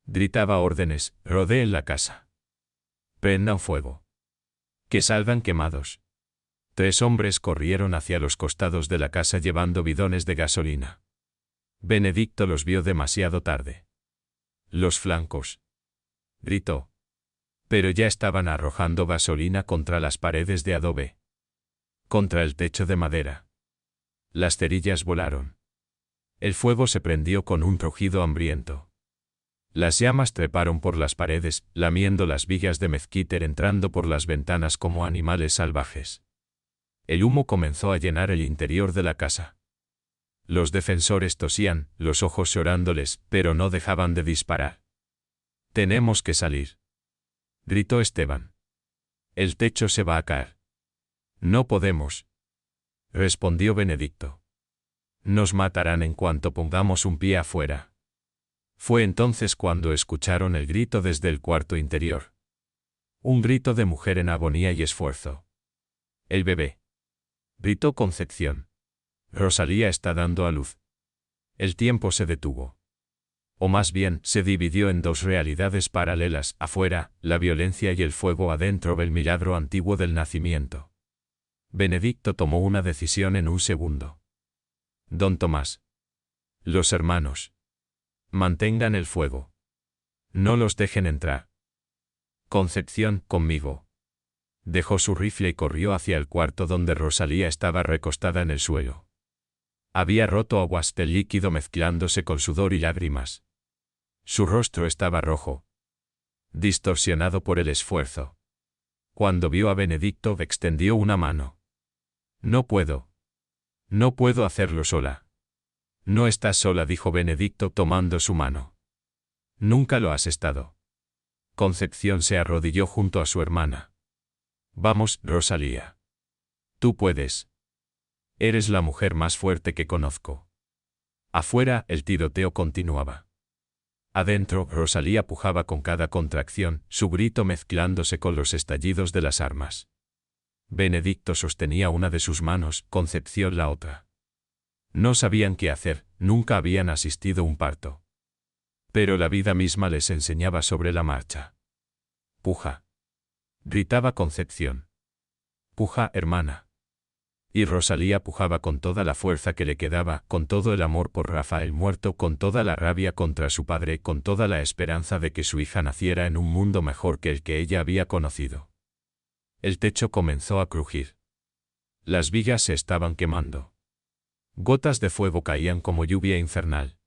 Speaker 1: gritaba órdenes: rodeen la casa. Prendan fuego. Que salgan quemados. 3 hombres corrieron hacia los costados de la casa llevando bidones de gasolina. Benedicto los vio demasiado tarde. Los flancos, gritó. Pero ya estaban arrojando gasolina contra las paredes de adobe, contra el techo de madera. Las cerillas volaron. El fuego se prendió con un rugido hambriento. Las llamas treparon por las paredes, lamiendo las vigas de mezquiter, entrando por las ventanas como animales salvajes. El humo comenzó a llenar el interior de la casa. Los defensores tosían, los ojos llorándoles, pero no dejaban de disparar. Tenemos que salir, gritó Esteban. El techo se va a caer. No podemos, respondió Benedicto. Nos matarán en cuanto pongamos un pie afuera. Fue entonces cuando escucharon el grito desde el cuarto interior. Un grito de mujer en agonía y esfuerzo. El bebé, gritó Concepción. Rosalía está dando a luz. El tiempo se detuvo. O más bien, se dividió en 2 realidades paralelas, afuera, la violencia, y el fuego adentro, el milagro antiguo del nacimiento. Benedicto tomó una decisión en un segundo. Don Tomás. Los hermanos. Mantengan el fuego. No los dejen entrar. Concepción, conmigo. Dejó su rifle y corrió hacia el cuarto donde Rosalía estaba recostada en el suelo. Había roto aguas de líquido mezclándose con sudor y lágrimas. Su rostro estaba rojo, distorsionado por el esfuerzo. Cuando vio a Benedicto, extendió una mano. No puedo. No puedo hacerlo sola. No estás sola, dijo Benedicto tomando su mano. Nunca lo has estado. Concepción se arrodilló junto a su hermana. Vamos, Rosalía. Tú puedes. Eres la mujer más fuerte que conozco. Afuera, el tiroteo continuaba. Adentro, Rosalía pujaba con cada contracción, su grito mezclándose con los estallidos de las armas. Benedicto sostenía una de sus manos, Concepción la otra. No sabían qué hacer, nunca habían asistido a un parto. Pero la vida misma les enseñaba sobre la marcha. Puja, gritaba Concepción. Puja, hermana. Y Rosalía pujaba con toda la fuerza que le quedaba, con todo el amor por Rafael muerto, con toda la rabia contra su padre, con toda la esperanza de que su hija naciera en un mundo mejor que el que ella había conocido. El techo comenzó a crujir. Las vigas se estaban quemando. Gotas de fuego caían como lluvia infernal.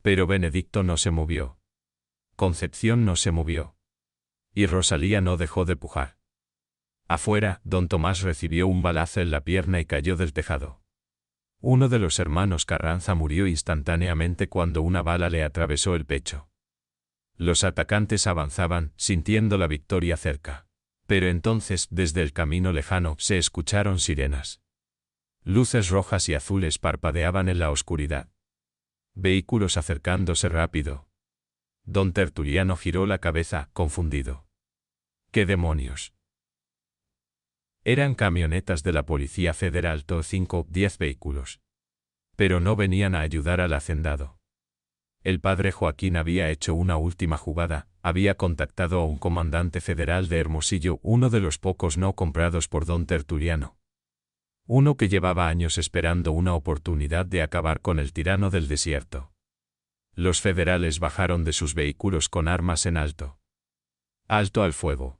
Speaker 1: Pero Benedicto no se movió. Concepción no se movió. Y Rosalía no dejó de pujar. Afuera, don Tomás recibió un balazo en la pierna y cayó del tejado. Uno de los hermanos Carranza murió instantáneamente cuando una bala le atravesó el pecho. Los atacantes avanzaban, sintiendo la victoria cerca. Pero entonces, desde el camino lejano, se escucharon sirenas. Luces rojas y azules parpadeaban en la oscuridad. Vehículos acercándose rápido. Don Tertuliano giró la cabeza, confundido. ¿Qué demonios? Eran camionetas de la Policía Federal, 10 vehículos. Pero no venían a ayudar al hacendado. El padre Joaquín había hecho una última jugada, había contactado a un comandante federal de Hermosillo, uno de los pocos no comprados por don Tertuliano. Uno que llevaba años esperando una oportunidad de acabar con el tirano del desierto. Los federales bajaron de sus vehículos con armas en alto. ¡Alto al fuego!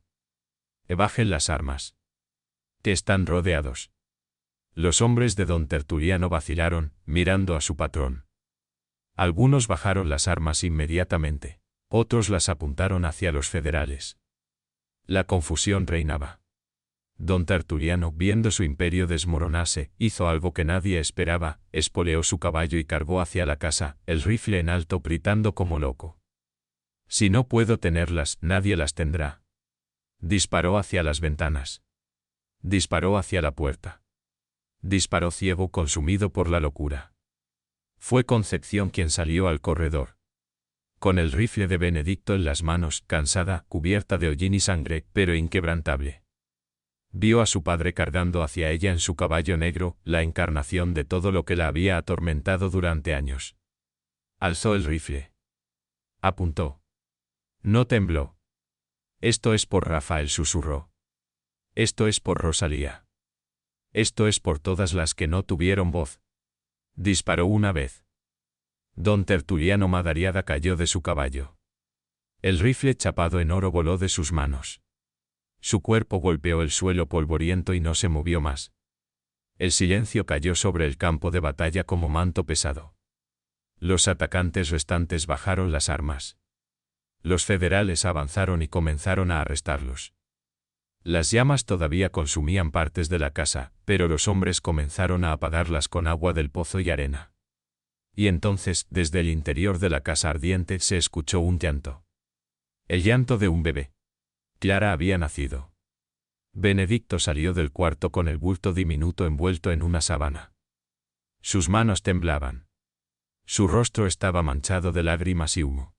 Speaker 1: Bajen las armas. Que están rodeados. Los hombres de don Tertuliano vacilaron, mirando a su patrón. Algunos bajaron las armas inmediatamente, otros las apuntaron hacia los federales. La confusión reinaba. Don Tertuliano, viendo su imperio desmoronarse, hizo algo que nadie esperaba, espoleó su caballo y cargó hacia la casa, el rifle en alto, gritando como loco. Si no puedo tenerlas, nadie las tendrá. Disparó hacia las ventanas. Disparó hacia la puerta. Disparó ciego, consumido por la locura. Fue Concepción quien salió al corredor. Con el rifle de Benedicto en las manos, cansada, cubierta de hollín y sangre, pero inquebrantable. Vio a su padre cargando hacia ella en su caballo negro, la encarnación de todo lo que la había atormentado durante años. Alzó el rifle. Apuntó. No tembló. Esto es por Rafael, susurró. Esto es por Rosalía. Esto es por todas las que no tuvieron voz. Disparó una vez. Don Tertuliano Madariaga cayó de su caballo. El rifle chapado en oro voló de sus manos. Su cuerpo golpeó el suelo polvoriento y no se movió más. El silencio cayó sobre el campo de batalla como manto pesado. Los atacantes restantes bajaron las armas. Los federales avanzaron y comenzaron a arrestarlos. Las llamas todavía consumían partes de la casa, pero los hombres comenzaron a apagarlas con agua del pozo y arena. Y entonces, desde el interior de la casa ardiente, se escuchó un llanto. El llanto de un bebé. Clara había nacido. Benedicto salió del cuarto con el bulto diminuto envuelto en una sábana. Sus manos temblaban. Su rostro estaba manchado de lágrimas y humo.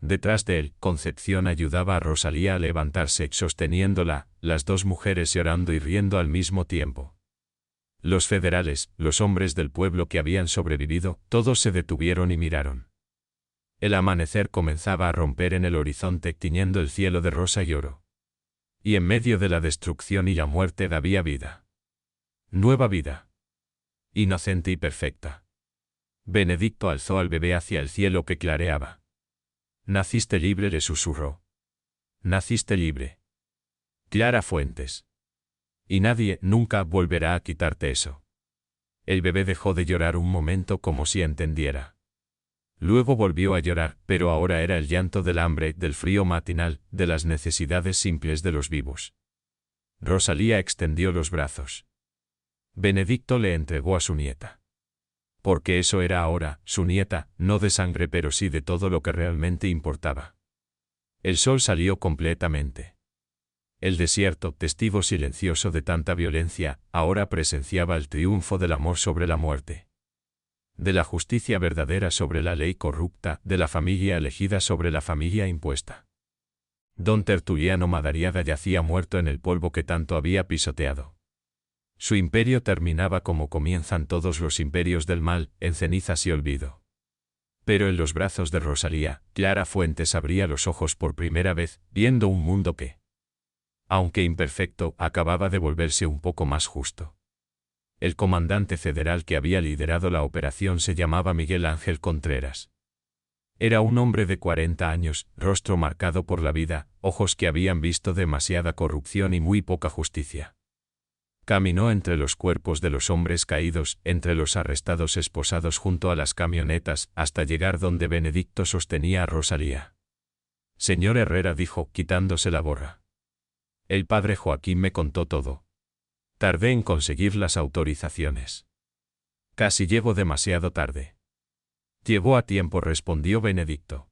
Speaker 1: Detrás de él, Concepción ayudaba a Rosalía a levantarse, sosteniéndola, las dos mujeres llorando y riendo al mismo tiempo. Los federales, los hombres del pueblo que habían sobrevivido, todos se detuvieron y miraron. El amanecer comenzaba a romper en el horizonte, tiñendo el cielo de rosa y oro. Y en medio de la destrucción y la muerte había vida. Nueva vida. Inocente y perfecta. Benedicto alzó al bebé hacia el cielo que clareaba. Naciste libre, le susurró. Naciste libre. Clara Fuentes. Y nadie nunca volverá a quitarte eso. El bebé dejó de llorar un momento como si entendiera. Luego volvió a llorar, pero ahora era el llanto del hambre, del frío matinal, de las necesidades simples de los vivos. Rosalía extendió los brazos. Benedicto le entregó a su nieta. Porque eso era ahora, su nieta, no de sangre pero sí de todo lo que realmente importaba. El sol salió completamente. El desierto, testigo silencioso de tanta violencia, ahora presenciaba el triunfo del amor sobre la muerte. De la justicia verdadera sobre la ley corrupta, de la familia elegida sobre la familia impuesta. Don Tertuliano Madariaga yacía muerto en el polvo que tanto había pisoteado. Su imperio terminaba como comienzan todos los imperios del mal, en cenizas y olvido. Pero en los brazos de Rosalía, Clara Fuentes abría los ojos por primera vez, viendo un mundo que, aunque imperfecto, acababa de volverse un poco más justo. El comandante federal que había liderado la operación se llamaba Miguel Ángel Contreras. Era un hombre de 40 años, rostro marcado por la vida, ojos que habían visto demasiada corrupción y muy poca justicia. Caminó entre los cuerpos de los hombres caídos, entre los arrestados esposados junto a las camionetas, hasta llegar donde Benedicto sostenía a Rosalía. Señor Herrera, dijo, quitándose la gorra. El padre Joaquín me contó todo. Tardé en conseguir las autorizaciones. Casi llego demasiado tarde. Llegó a tiempo, respondió Benedicto.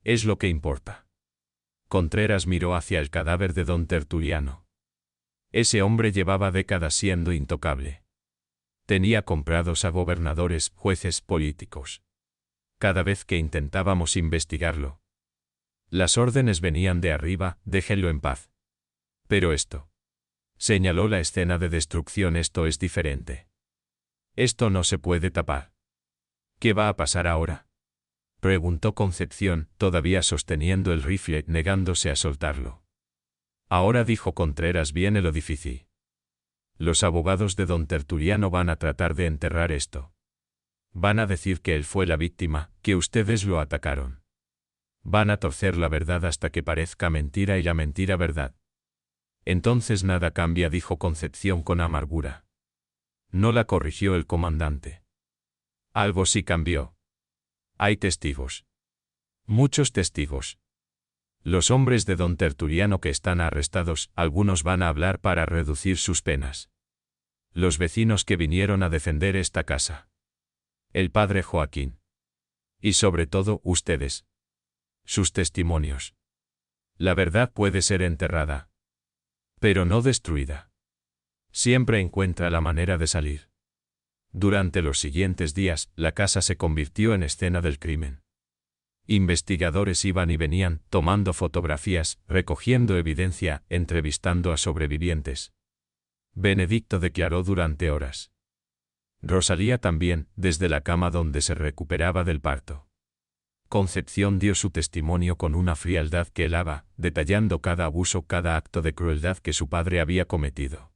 Speaker 1: Es lo que importa. Contreras miró hacia el cadáver de don Tertuliano. Ese hombre llevaba décadas siendo intocable. Tenía comprados a gobernadores, jueces, políticos. Cada vez que intentábamos investigarlo, las órdenes venían de arriba: déjenlo en paz. Pero esto. Señaló la escena de destrucción: esto es diferente. Esto no se puede tapar. ¿Qué va a pasar ahora?, preguntó Concepción, todavía sosteniendo el rifle, negándose a soltarlo. Ahora, dijo Contreras, viene lo difícil. Los abogados de don Tertuliano van a tratar de enterrar esto. Van a decir que él fue la víctima, que ustedes lo atacaron. Van a torcer la verdad hasta que parezca mentira y la mentira verdad. Entonces nada cambia, dijo Concepción con amargura. No la corrigió el comandante. Algo sí cambió. Hay testigos. Muchos testigos. Los hombres de don Tertuliano que están arrestados, algunos van a hablar para reducir sus penas. Los vecinos que vinieron a defender esta casa. El padre Joaquín. Y sobre todo, ustedes. Sus testimonios. La verdad puede ser enterrada. Pero no destruida. Siempre encuentra la manera de salir. Durante los siguientes días, la casa se convirtió en escena del crimen. Investigadores iban y venían, tomando fotografías, recogiendo evidencia, entrevistando a sobrevivientes. Benedicto declaró durante horas. Rosalía también, desde la cama donde se recuperaba del parto. Concepción dio su testimonio con una frialdad que helaba, detallando cada abuso, cada acto de crueldad que su padre había cometido.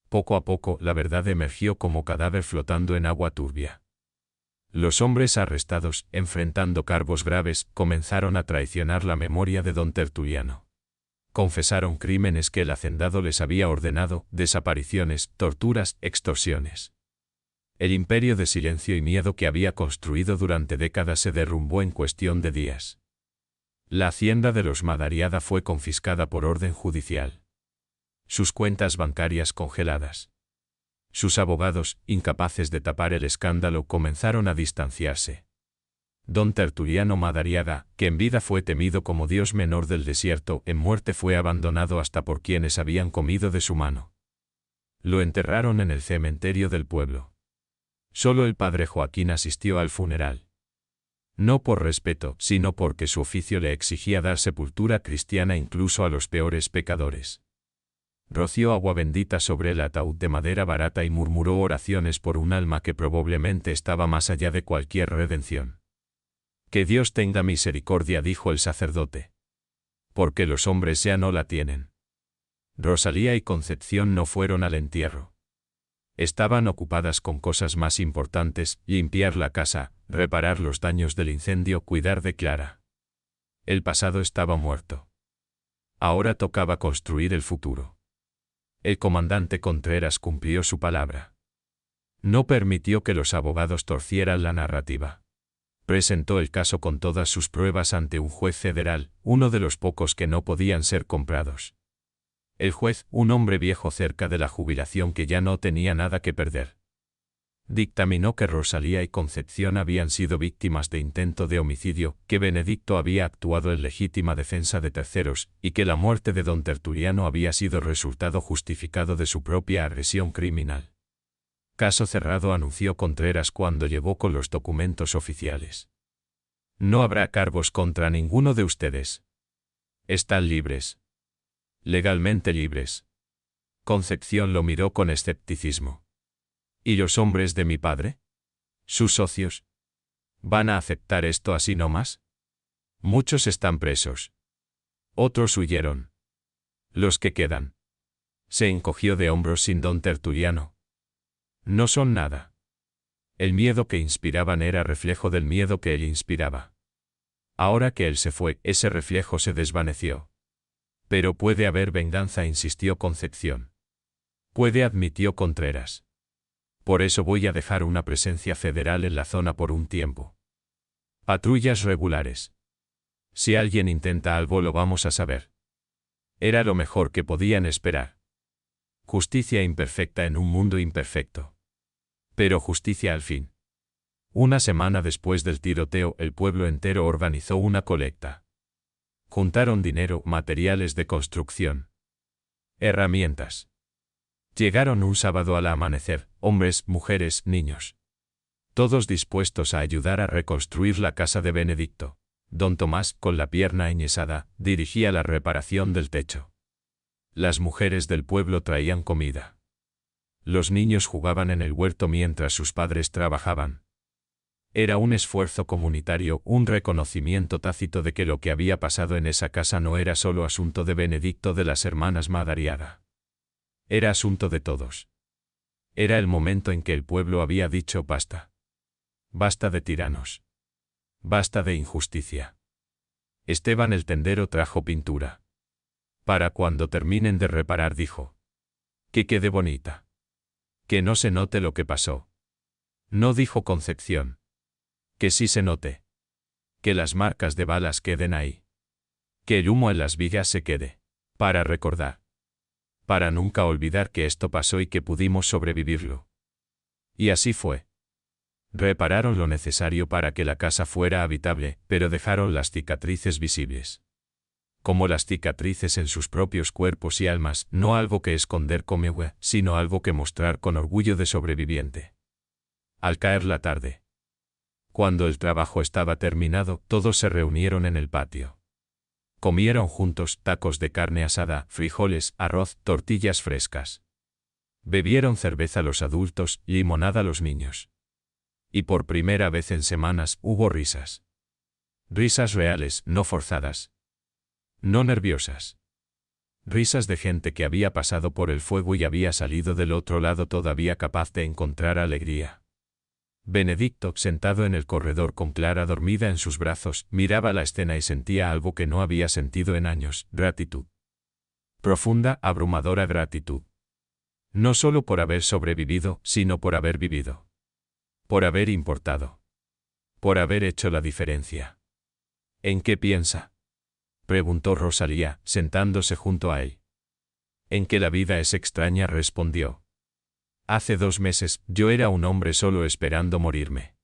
Speaker 1: Poco a poco, la verdad emergió como cadáver flotando en agua turbia. Los hombres arrestados, enfrentando cargos graves, comenzaron a traicionar la memoria de don Tertuliano. Confesaron crímenes que el hacendado les había ordenado, desapariciones, torturas, extorsiones. El imperio de silencio y miedo que había construido durante décadas se derrumbó en cuestión de días. La hacienda de los Madariaga fue confiscada por orden judicial. Sus cuentas bancarias congeladas. Sus abogados, incapaces de tapar el escándalo, comenzaron a distanciarse. Don Tertuliano Madariaga, que en vida fue temido como dios menor del desierto, en muerte fue abandonado hasta por quienes habían comido de su mano. Lo enterraron en el cementerio del pueblo. Solo el padre Joaquín asistió al funeral. No por respeto, sino porque su oficio le exigía dar sepultura cristiana incluso a los peores pecadores. Roció agua bendita sobre el ataúd de madera barata y murmuró oraciones por un alma que probablemente estaba más allá de cualquier redención. Que Dios tenga misericordia, dijo el sacerdote. Porque los hombres ya no la tienen. Rosalía y Concepción no fueron al entierro. Estaban ocupadas con cosas más importantes: limpiar la casa, reparar los daños del incendio, cuidar de Clara. El pasado estaba muerto. Ahora tocaba construir el futuro. El comandante Contreras cumplió su palabra. No permitió que los abogados torcieran la narrativa. Presentó el caso con todas sus pruebas ante un juez federal, uno de los pocos que no podían ser comprados. El juez, un hombre viejo cerca de la jubilación que ya no tenía nada que perder, dictaminó que Rosalía y Concepción habían sido víctimas de intento de homicidio, que Benedicto había actuado en legítima defensa de terceros, y que la muerte de don Tertuliano había sido resultado justificado de su propia agresión criminal. Caso cerrado, anunció Contreras cuando llegó con los documentos oficiales. No habrá cargos contra ninguno de ustedes. Están libres. Legalmente libres. Concepción lo miró con escepticismo. ¿Y los hombres de mi padre? ¿Sus socios? ¿Van a aceptar esto así nomás? Muchos están presos. Otros huyeron. Los que quedan. Se encogió de hombros sin don Tertuliano. No son nada. El miedo que inspiraban era reflejo del miedo que él inspiraba. Ahora que él se fue, ese reflejo se desvaneció. Pero puede haber venganza, insistió Concepción. Puede, admitió Contreras. Por eso voy a dejar una presencia federal en la zona por un tiempo. Patrullas regulares. Si alguien intenta algo, lo vamos a saber. Era lo mejor que podían esperar. Justicia imperfecta en un mundo imperfecto. Pero justicia al fin. Una semana después del tiroteo, el pueblo entero organizó una colecta. Juntaron dinero, materiales de construcción, herramientas. Llegaron un sábado al amanecer, hombres, mujeres, niños. Todos dispuestos a ayudar a reconstruir la casa de Benedicto. Don Tomás, con la pierna enyesada, dirigía la reparación del techo. Las mujeres del pueblo traían comida. Los niños jugaban en el huerto mientras sus padres trabajaban. Era un esfuerzo comunitario, un reconocimiento tácito de que lo que había pasado en esa casa no era solo asunto de Benedicto de las hermanas Madariaga. Era asunto de todos. Era el momento en que el pueblo había dicho basta. Basta de tiranos. Basta de injusticia. Esteban el tendero trajo pintura. Para cuando terminen de reparar, dijo. Que quede bonita. Que no se note lo que pasó. No dijo Concepción. Que sí se note. Que las marcas de balas queden ahí. Que el humo en las vigas se quede. Para recordar. Para nunca olvidar que esto pasó y que pudimos sobrevivirlo. Y así fue. Repararon lo necesario para que la casa fuera habitable, pero dejaron las cicatrices visibles. Como las cicatrices en sus propios cuerpos y almas, no algo que esconder como hue, sino algo que mostrar con orgullo de sobreviviente. Al caer la tarde. Cuando el trabajo estaba terminado, todos se reunieron en el patio. Comieron juntos tacos de carne asada, frijoles, arroz, tortillas frescas. Bebieron cerveza los adultos, limonada los niños. Y por primera vez en semanas hubo risas. Risas reales, no forzadas. No nerviosas. Risas de gente que había pasado por el fuego y había salido del otro lado todavía capaz de encontrar alegría. Benedicto, sentado en el corredor con Clara dormida en sus brazos, miraba la escena y sentía algo que no había sentido en años, gratitud. Profunda, abrumadora gratitud. No solo por haber sobrevivido, sino por haber vivido. Por haber importado. Por haber hecho la diferencia. ¿En qué piensa?, preguntó Rosalía, sentándose junto a él. En que la vida es extraña, respondió. Hace 2 meses, yo era un hombre solo esperando morirme.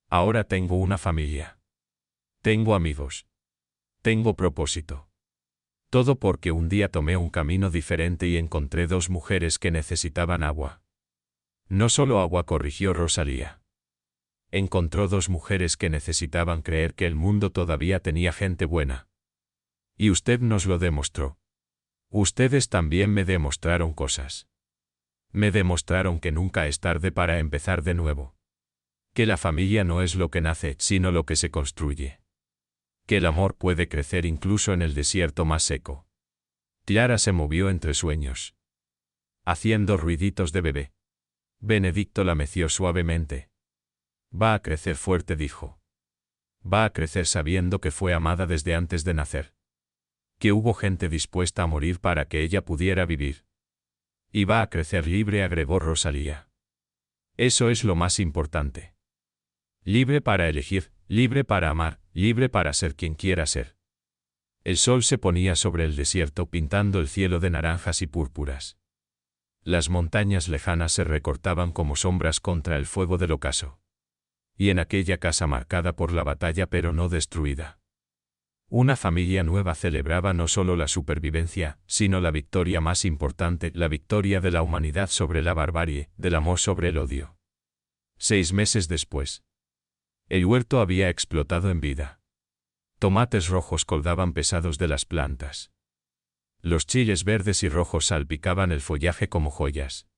Speaker 1: Ahora tengo una familia. Tengo amigos. Tengo propósito. Todo porque un día tomé un camino diferente y encontré 2 mujeres que necesitaban agua. No solo agua, corrigió Rosalía. Encontró 2 mujeres que necesitaban creer que el mundo todavía tenía gente buena. Y usted nos lo demostró. Ustedes también me demostraron cosas. Me demostraron que nunca es tarde para empezar de nuevo. Que la familia no es lo que nace, sino lo que se construye. Que el amor puede crecer incluso en el desierto más seco. Clara se movió entre sueños. Haciendo ruiditos de bebé. Benedicto la meció suavemente. Va a crecer fuerte, dijo. Va a crecer sabiendo que fue amada desde antes de nacer. Que hubo gente dispuesta a morir para que ella pudiera vivir. Y va a crecer libre, agregó Rosalía. Eso es lo más importante. Libre para elegir, libre para amar, libre para ser quien quiera ser. El sol se ponía sobre el desierto pintando el cielo de naranjas y púrpuras. Las montañas lejanas se recortaban como sombras contra el fuego del ocaso. Y en aquella casa marcada por la batalla pero no destruida. Una familia nueva celebraba no solo la supervivencia, sino la victoria más importante, la victoria de la humanidad sobre la barbarie, del amor sobre el odio. 6 meses después. El huerto había explotado en vida. Tomates rojos colgaban pesados de las plantas. Los chiles verdes y rojos salpicaban el follaje como joyas.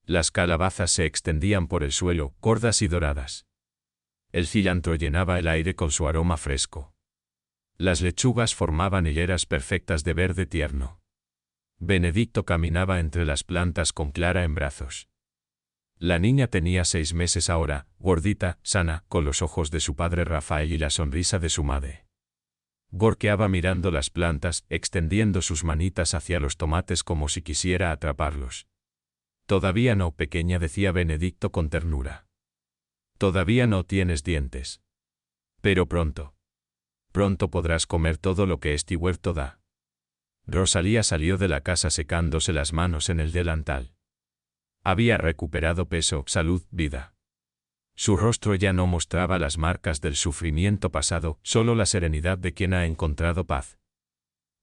Speaker 1: Las calabazas se extendían por el suelo, gordas y doradas. El cilantro llenaba el aire con su aroma fresco. Las lechugas formaban hileras perfectas de verde tierno. Benedicto caminaba entre las plantas con Clara en brazos. La niña tenía 6 meses ahora, gordita, sana, con los ojos de su padre Rafael y la sonrisa de su madre. Gorqueaba mirando las plantas, extendiendo sus manitas hacia los tomates como si quisiera atraparlos. Todavía no, pequeña, decía Benedicto con ternura. Todavía no tienes dientes. Pero pronto. Pronto podrás comer todo lo que este huerto da. Rosalía salió de la casa secándose las manos en el delantal. Había recuperado peso, salud, vida. Su rostro ya no mostraba las marcas del sufrimiento pasado, solo la serenidad de quien ha encontrado paz.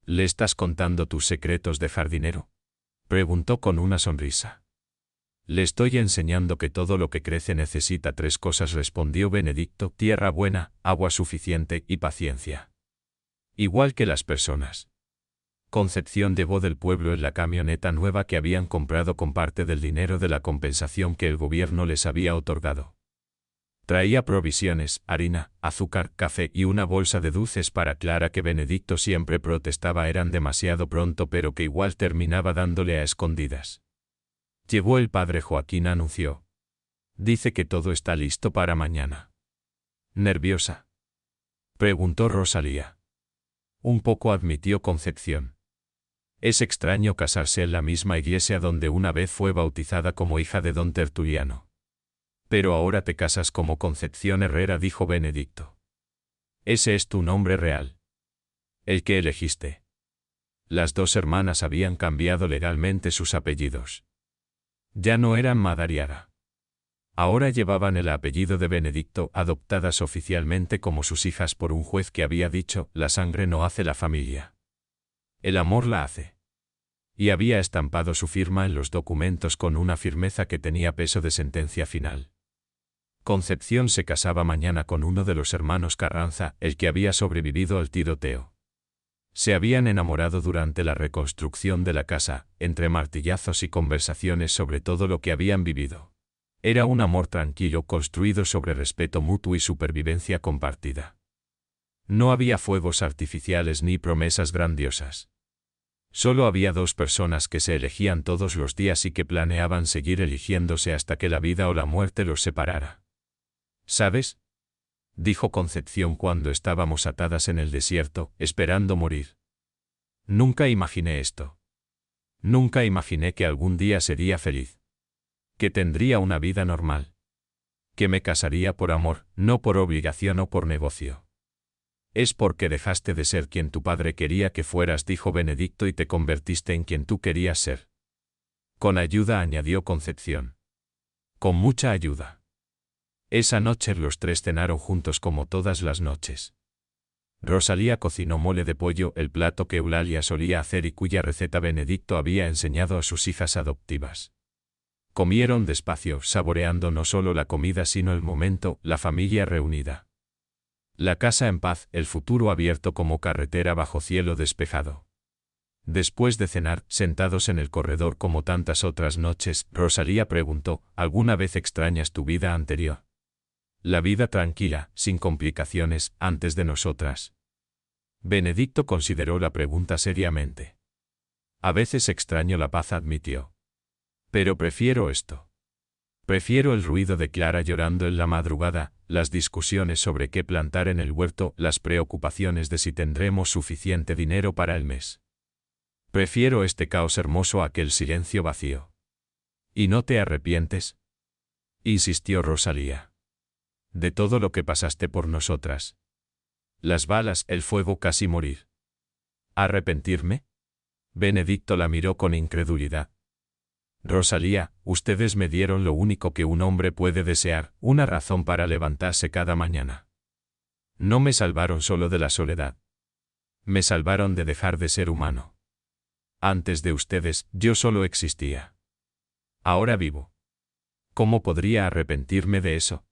Speaker 1: ¿Le estás contando tus secretos de jardinero?, preguntó con una sonrisa. Le estoy enseñando que todo lo que crece necesita 3 cosas, respondió Benedicto: tierra buena, agua suficiente y paciencia. Igual que las personas. Concepción llevó del pueblo en la camioneta nueva que habían comprado con parte del dinero de la compensación que el gobierno les había otorgado. Traía provisiones, harina, azúcar, café y una bolsa de dulces para Clara que Benedicto siempre protestaba eran demasiado pronto, pero que igual terminaba dándole a escondidas. Llegó el padre Joaquín, anunció. Dice que todo está listo para mañana. ¿Nerviosa?, preguntó Rosalía. Un poco, admitió Concepción. Es extraño casarse en la misma iglesia donde una vez fue bautizada como hija de don Tertuliano. Pero ahora te casas como Concepción Herrera, dijo Benedicto. Ese es tu nombre real. El que elegiste. Las 2 hermanas habían cambiado legalmente sus apellidos. Ya no eran Madariaga. Ahora llevaban el apellido de Benedicto, adoptadas oficialmente como sus hijas por un juez que había dicho: la sangre no hace la familia. El amor la hace. Y había estampado su firma en los documentos con una firmeza que tenía peso de sentencia final. Concepción se casaba mañana con uno de los hermanos Carranza, el que había sobrevivido al tiroteo. Se habían enamorado durante la reconstrucción de la casa, entre martillazos y conversaciones sobre todo lo que habían vivido. Era un amor tranquilo construido sobre respeto mutuo y supervivencia compartida. No había fuegos artificiales ni promesas grandiosas. Solo había 2 personas que se elegían todos los días y que planeaban seguir eligiéndose hasta que la vida o la muerte los separara. ¿Sabes?, dijo Concepción cuando estábamos atadas en el desierto, esperando morir. Nunca imaginé esto. Nunca imaginé que algún día sería feliz. Que tendría una vida normal. Que me casaría por amor, no por obligación o por negocio. Es porque dejaste de ser quien tu padre quería que fueras, dijo Benedicto, y te convertiste en quien tú querías ser. Con ayuda, añadió Concepción. Con mucha ayuda. Esa noche los 3 cenaron juntos como todas las noches. Rosalía cocinó mole de pollo, el plato que Eulalia solía hacer y cuya receta Benedicto había enseñado a sus hijas adoptivas. Comieron despacio, saboreando no solo la comida sino el momento, la familia reunida. La casa en paz, el futuro abierto como carretera bajo cielo despejado. Después de cenar, sentados en el corredor como tantas otras noches, Rosalía preguntó: ¿alguna vez extrañas tu vida anterior? La vida tranquila, sin complicaciones, antes de nosotras. Benedicto consideró la pregunta seriamente. A veces extraño la paz, admitió. Pero prefiero esto. Prefiero el ruido de Clara llorando en la madrugada, las discusiones sobre qué plantar en el huerto, las preocupaciones de si tendremos suficiente dinero para el mes. Prefiero este caos hermoso a aquel silencio vacío. ¿Y no te arrepientes?, insistió Rosalía. De todo lo que pasaste por nosotras. Las balas, el fuego, casi morir. ¿Arrepentirme? Benedicto la miró con incredulidad. Rosalía, ustedes me dieron lo único que un hombre puede desear, una razón para levantarse cada mañana. No me salvaron solo de la soledad. Me salvaron de dejar de ser humano. Antes de ustedes, yo solo existía. Ahora vivo. ¿Cómo podría arrepentirme de eso?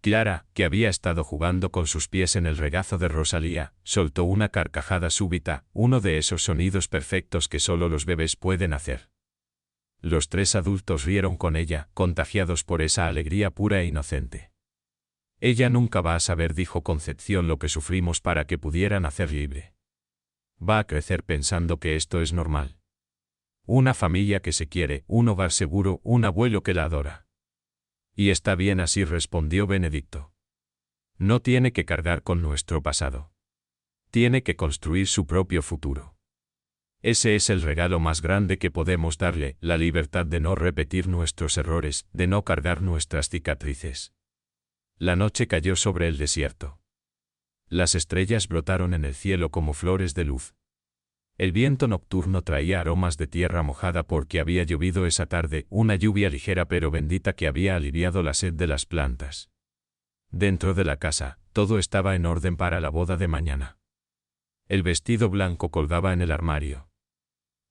Speaker 1: Clara, que había estado jugando con sus pies en el regazo de Rosalía, soltó una carcajada súbita, uno de esos sonidos perfectos que solo los bebés pueden hacer. Los 3 adultos rieron con ella, contagiados por esa alegría pura e inocente. Ella nunca va a saber, dijo Concepción, lo que sufrimos para que pudiera nacer libre. Va a crecer pensando que esto es normal. Una familia que se quiere, un hogar seguro, un abuelo que la adora. Y está bien así, respondió Benedicto. No tiene que cargar con nuestro pasado. Tiene que construir su propio futuro. Ese es el regalo más grande que podemos darle, la libertad de no repetir nuestros errores, de no cargar nuestras cicatrices. La noche cayó sobre el desierto. Las estrellas brotaron en el cielo como flores de luz. El viento nocturno traía aromas de tierra mojada porque había llovido esa tarde, una lluvia ligera pero bendita que había aliviado la sed de las plantas. Dentro de la casa, todo estaba en orden para la boda de mañana. El vestido blanco colgaba en el armario.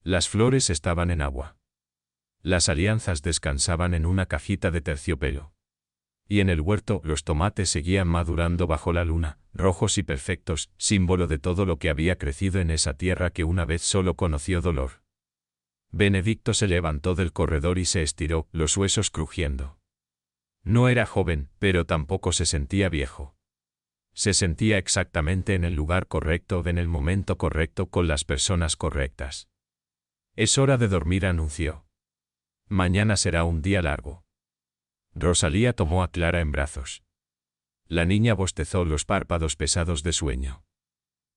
Speaker 1: Las flores estaban en agua. Las alianzas descansaban en una cajita de terciopelo. Y en el huerto los tomates seguían madurando bajo la luna, rojos y perfectos, símbolo de todo lo que había crecido en esa tierra que una vez solo conoció dolor. Benedicto se levantó del corredor y se estiró, los huesos crujiendo. No era joven, pero tampoco se sentía viejo. Se sentía exactamente en el lugar correcto, en el momento correcto, con las personas correctas. Es hora de dormir, anunció. Mañana será un día largo. Rosalía tomó a Clara en brazos. La niña bostezó, los párpados pesados de sueño.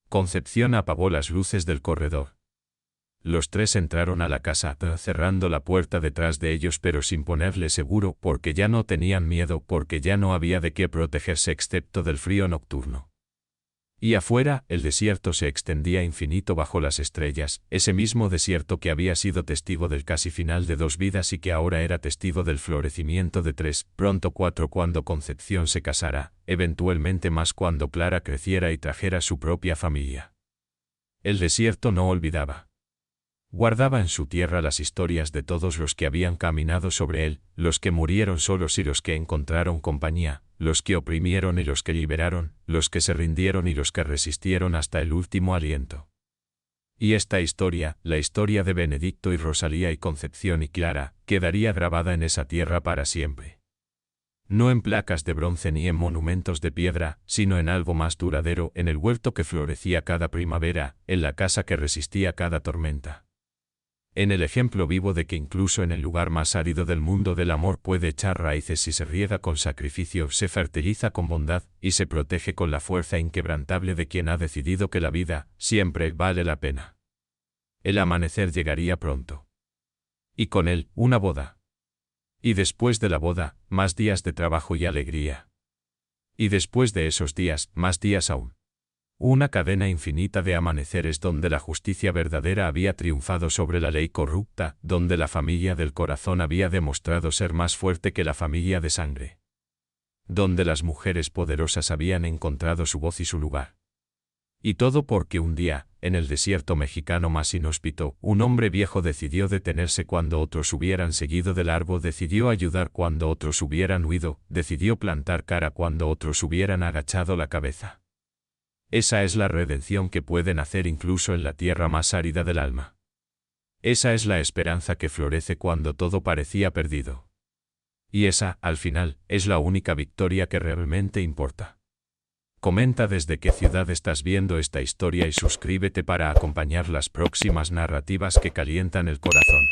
Speaker 1: Concepción apagó las luces del corredor. Los tres entraron a la casa, cerrando la puerta detrás de ellos pero sin ponerle seguro, porque ya no tenían miedo, porque ya no había de qué protegerse excepto del frío nocturno. Y afuera, el desierto se extendía infinito bajo las estrellas, ese mismo desierto que había sido testigo del casi final de 2 vidas y que ahora era testigo del florecimiento de 3, pronto 4 cuando Concepción se casara, eventualmente más cuando Clara creciera y trajera su propia familia. El desierto no olvidaba. Guardaba en su tierra las historias de todos los que habían caminado sobre él, los que murieron solos y los que encontraron compañía, los que oprimieron y los que liberaron, los que se rindieron y los que resistieron hasta el último aliento. Y esta historia, la historia de Benedicto y Rosalía y Concepción y Clara, quedaría grabada en esa tierra para siempre. No en placas de bronce ni en monumentos de piedra, sino en algo más duradero, en el huerto que florecía cada primavera, en la casa que resistía cada tormenta. En el ejemplo vivo de que incluso en el lugar más árido del mundo del amor puede echar raíces si se riega con sacrificio, se fertiliza con bondad, y se protege con la fuerza inquebrantable de quien ha decidido que la vida, siempre, vale la pena. El amanecer llegaría pronto. Y con él, una boda. Y después de la boda, más días de trabajo y alegría. Y después de esos días, más días aún. Una cadena infinita de amaneceres donde la justicia verdadera había triunfado sobre la ley corrupta, donde la familia del corazón había demostrado ser más fuerte que la familia de sangre. Donde las mujeres poderosas habían encontrado su voz y su lugar. Y todo porque un día, en el desierto mexicano más inhóspito, un hombre viejo decidió detenerse cuando otros hubieran seguido de largo, decidió ayudar cuando otros hubieran huido, decidió plantar cara cuando otros hubieran agachado la cabeza. Esa es la redención que puede nacer incluso en la tierra más árida del alma. Esa es la esperanza que florece cuando todo parecía perdido. Y esa, al final, es la única victoria que realmente importa. Comenta desde qué ciudad estás viendo esta historia y suscríbete para acompañar las próximas narrativas que calientan el corazón.